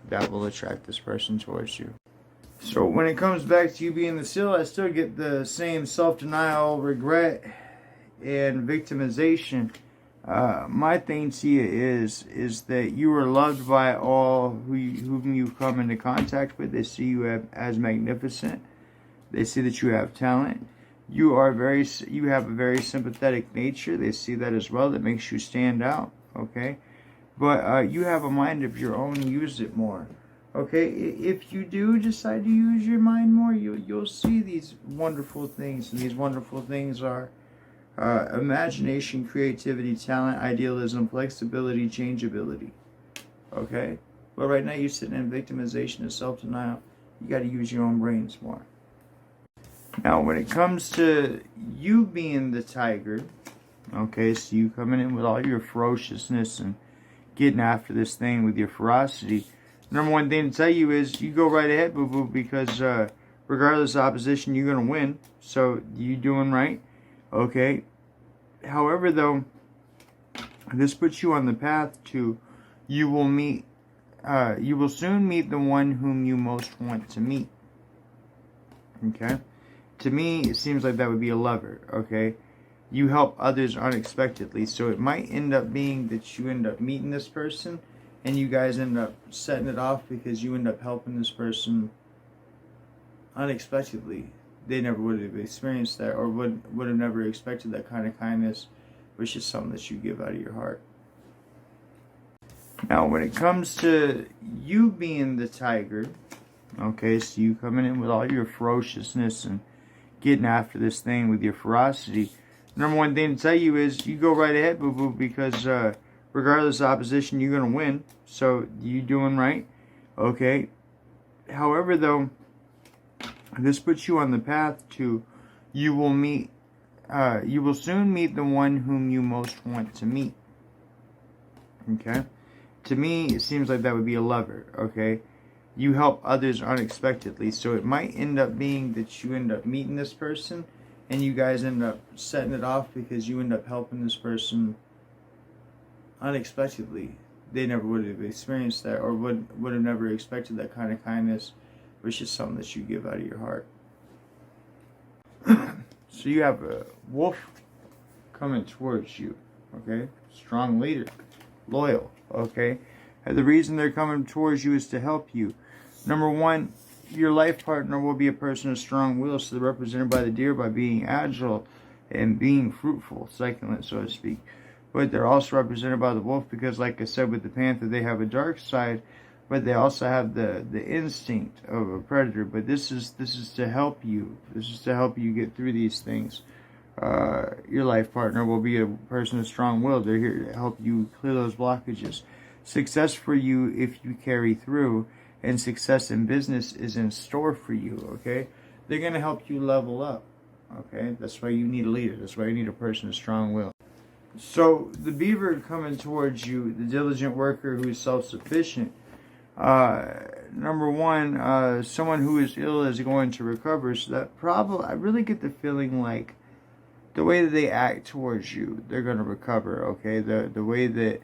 S1: That will attract this person towards you. So when it comes back to you being the seal, I still get the same self-denial, regret, and victimization. My thing to you is that you are loved by all whom you come into contact with. They see you as magnificent. They see that you have talent. You have a very sympathetic nature. They see that as well. That makes you stand out. Okay, but you have a mind of your own. Use it more. Okay, if you do decide to use your mind more, you'll see these wonderful things, and these wonderful things are imagination, creativity, talent, idealism, flexibility, changeability. Okay, but right now you're sitting in victimization and self-denial. You got to use your own brains more. Now, when it comes to you being the tiger, okay, so you coming in with all your ferociousness and getting after this thing with your ferocity, number one thing to tell you is you go right ahead, boo-boo, because regardless of opposition, you're going to win. So, you doing right, okay? However, though, this puts you on the path to you will soon meet the one whom you most want to meet, okay? To me, it seems like that would be a lover, okay? You help others unexpectedly, so it might end up being that you end up meeting this person, and you guys end up setting it off because you end up helping this person unexpectedly. They never would have experienced that, or would have never expected that kind of kindness, which is something that you give out of your heart. Now, when it comes to you being the tiger, okay, so you coming in with all your ferociousness and getting after this thing with your ferocity, number one thing to tell you is you go right ahead, boo-boo, because regardless of opposition, you're going to win. So, you doing right, okay? However, though, this puts you on the path to you will soon meet the one whom you most want to meet, okay? To me, it seems like that would be a lover, okay? You help others unexpectedly, so it might end up being that you end up meeting this person, and you guys end up setting it off because you end up helping this person unexpectedly. They never would have experienced that, or would have never expected that kind of kindness, which is something that you give out of your heart. So you have a wolf coming towards you, okay? Strong leader, loyal, okay? And the reason they're coming towards you is to help you. Number one, your life partner will be a person of strong will, so they're represented by the deer by being agile and being fruitful, succulent, so to speak. But they're also represented by the wolf because, like I said, with the panther, they have a dark side, but they also have the instinct of a predator. But this is to help you. This is to help you get through these things. Your life partner will be a person of strong will. They're here to help you clear those blockages. Success for you if you carry through. and success in business is in store for you, okay? They're going to help you level up, okay? That's why you need a leader. That's why you need a person of strong will. So the beaver coming towards you, the diligent worker who is self-sufficient, number one, someone who is ill is going to recover. So that probably, I really get the feeling like the way that they act towards you, they're going to recover, okay? The way that,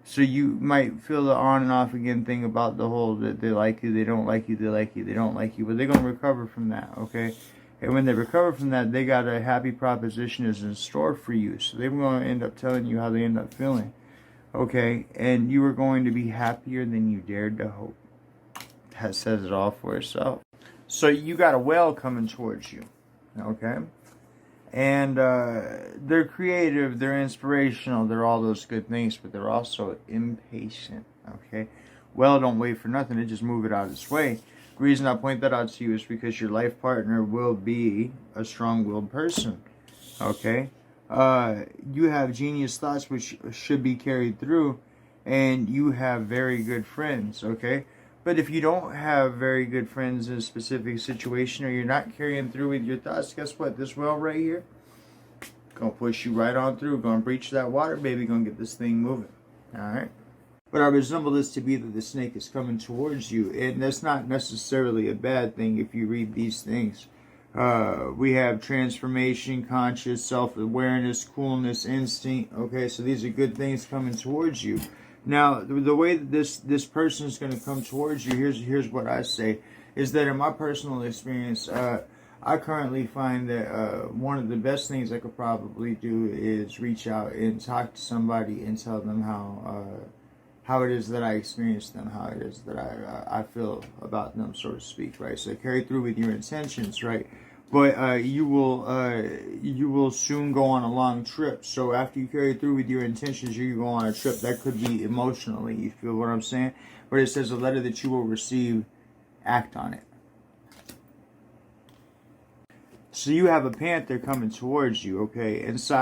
S1: so you might feel the on and off again thing about the whole that they like you, they don't like you, they like you, they don't like you, but they're going to recover from that, okay? And when they recover from that, they got a happy proposition is in store for you. So they're going to end up telling you how they end up feeling, okay? And you are going to be happier than you dared to hope. That says it all for itself. So you got a whale coming towards you, okay? And they're creative, they're inspirational, they're all those good things, but they're also impatient, okay? Well, don't wait for nothing, they just move it out of its way. The reason I point that out to you is because your life partner will be a strong-willed person, okay? You have genius thoughts which should be carried through, and you have very good friends, okay? But if you don't have very good friends in a specific situation, or you're not carrying through with your thoughts, guess what? This well right here, gonna push you right on through. Gonna breach that water, baby. Gonna get this thing moving. All right. But I resemble this to be that the snake is coming towards you, and that's not necessarily a bad thing if you read these things. We have transformation, conscious, self-awareness, coolness, instinct. Okay, so these are good things coming towards you. Now, the way that this person is going to come towards you, here's what I say, is that in my personal experience, I currently find that one of the best things I could probably do is reach out and talk to somebody and tell them how it is that I experience them, how it is that I feel about them, so to speak, right? So carry through with your intentions, right? But you will soon go on a long trip. So after you carry through with your intentions, you go on a trip. That could be emotionally. You feel what I'm saying? But it says a letter that you will receive, act on it. So you have a panther coming towards you, okay? And so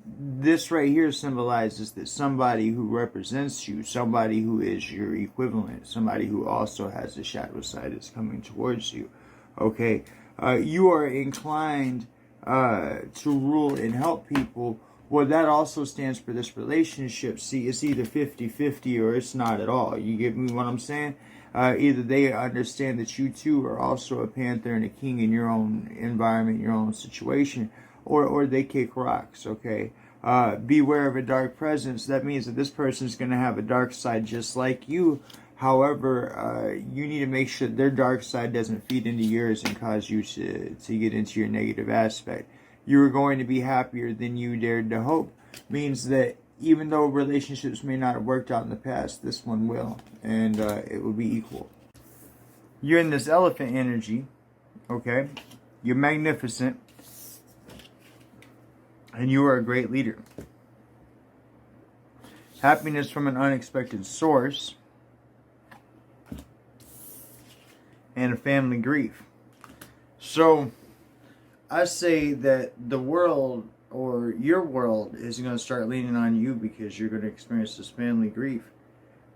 S1: this right here symbolizes that somebody who represents you, somebody who is your equivalent, somebody who also has a shadow side is coming towards you. Okay, you are inclined to rule and help people. Well, that also stands for this relationship. See, it's either 50-50 or it's not at all. You get me what I'm saying? Either they understand that you too are also a panther and a king in your own environment, your own situation, or they kick rocks, okay? Beware of a dark presence. That means that this person is going to have a dark side just like you. However, you need to make sure their dark side doesn't feed into yours and cause you to get into your negative aspect. You are going to be happier than you dared to hope. Means that even though relationships may not have worked out in the past, this one will. And it will be equal. You're in this elephant energy, okay? You're magnificent. And you are a great leader. Happiness from an unexpected source. And a family grief. So, I say that the world, or your world, is going to start leaning on you because you're going to experience this family grief.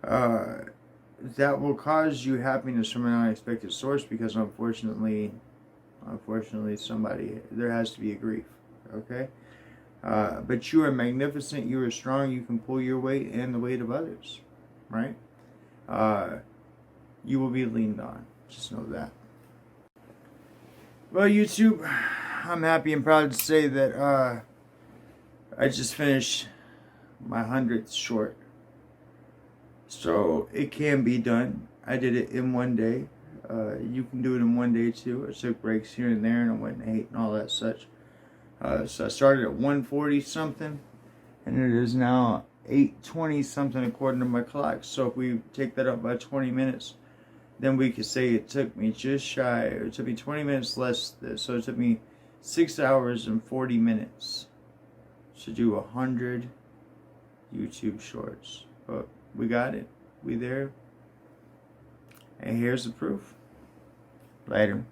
S1: That will cause you happiness from an unexpected source because unfortunately there has to be a grief, okay? But you are magnificent, you are strong, you can pull your weight and the weight of others, right? You will be leaned on. Just know that. Well, YouTube, I'm happy and proud to say that I just finished my 100th short. So it can be done. I did it in one day. You can do it in one day too. I took breaks here and there and I went and ate and all that such. So I started at 140 something and it is now 8:20 something according to my clock. So if we take that up by 20 minutes, then we could say it took me just shy, or it took me 20 minutes less. So it took me 6 hours and 40 minutes to do 100 YouTube shorts. But we got it. We there. And here's the proof. Later.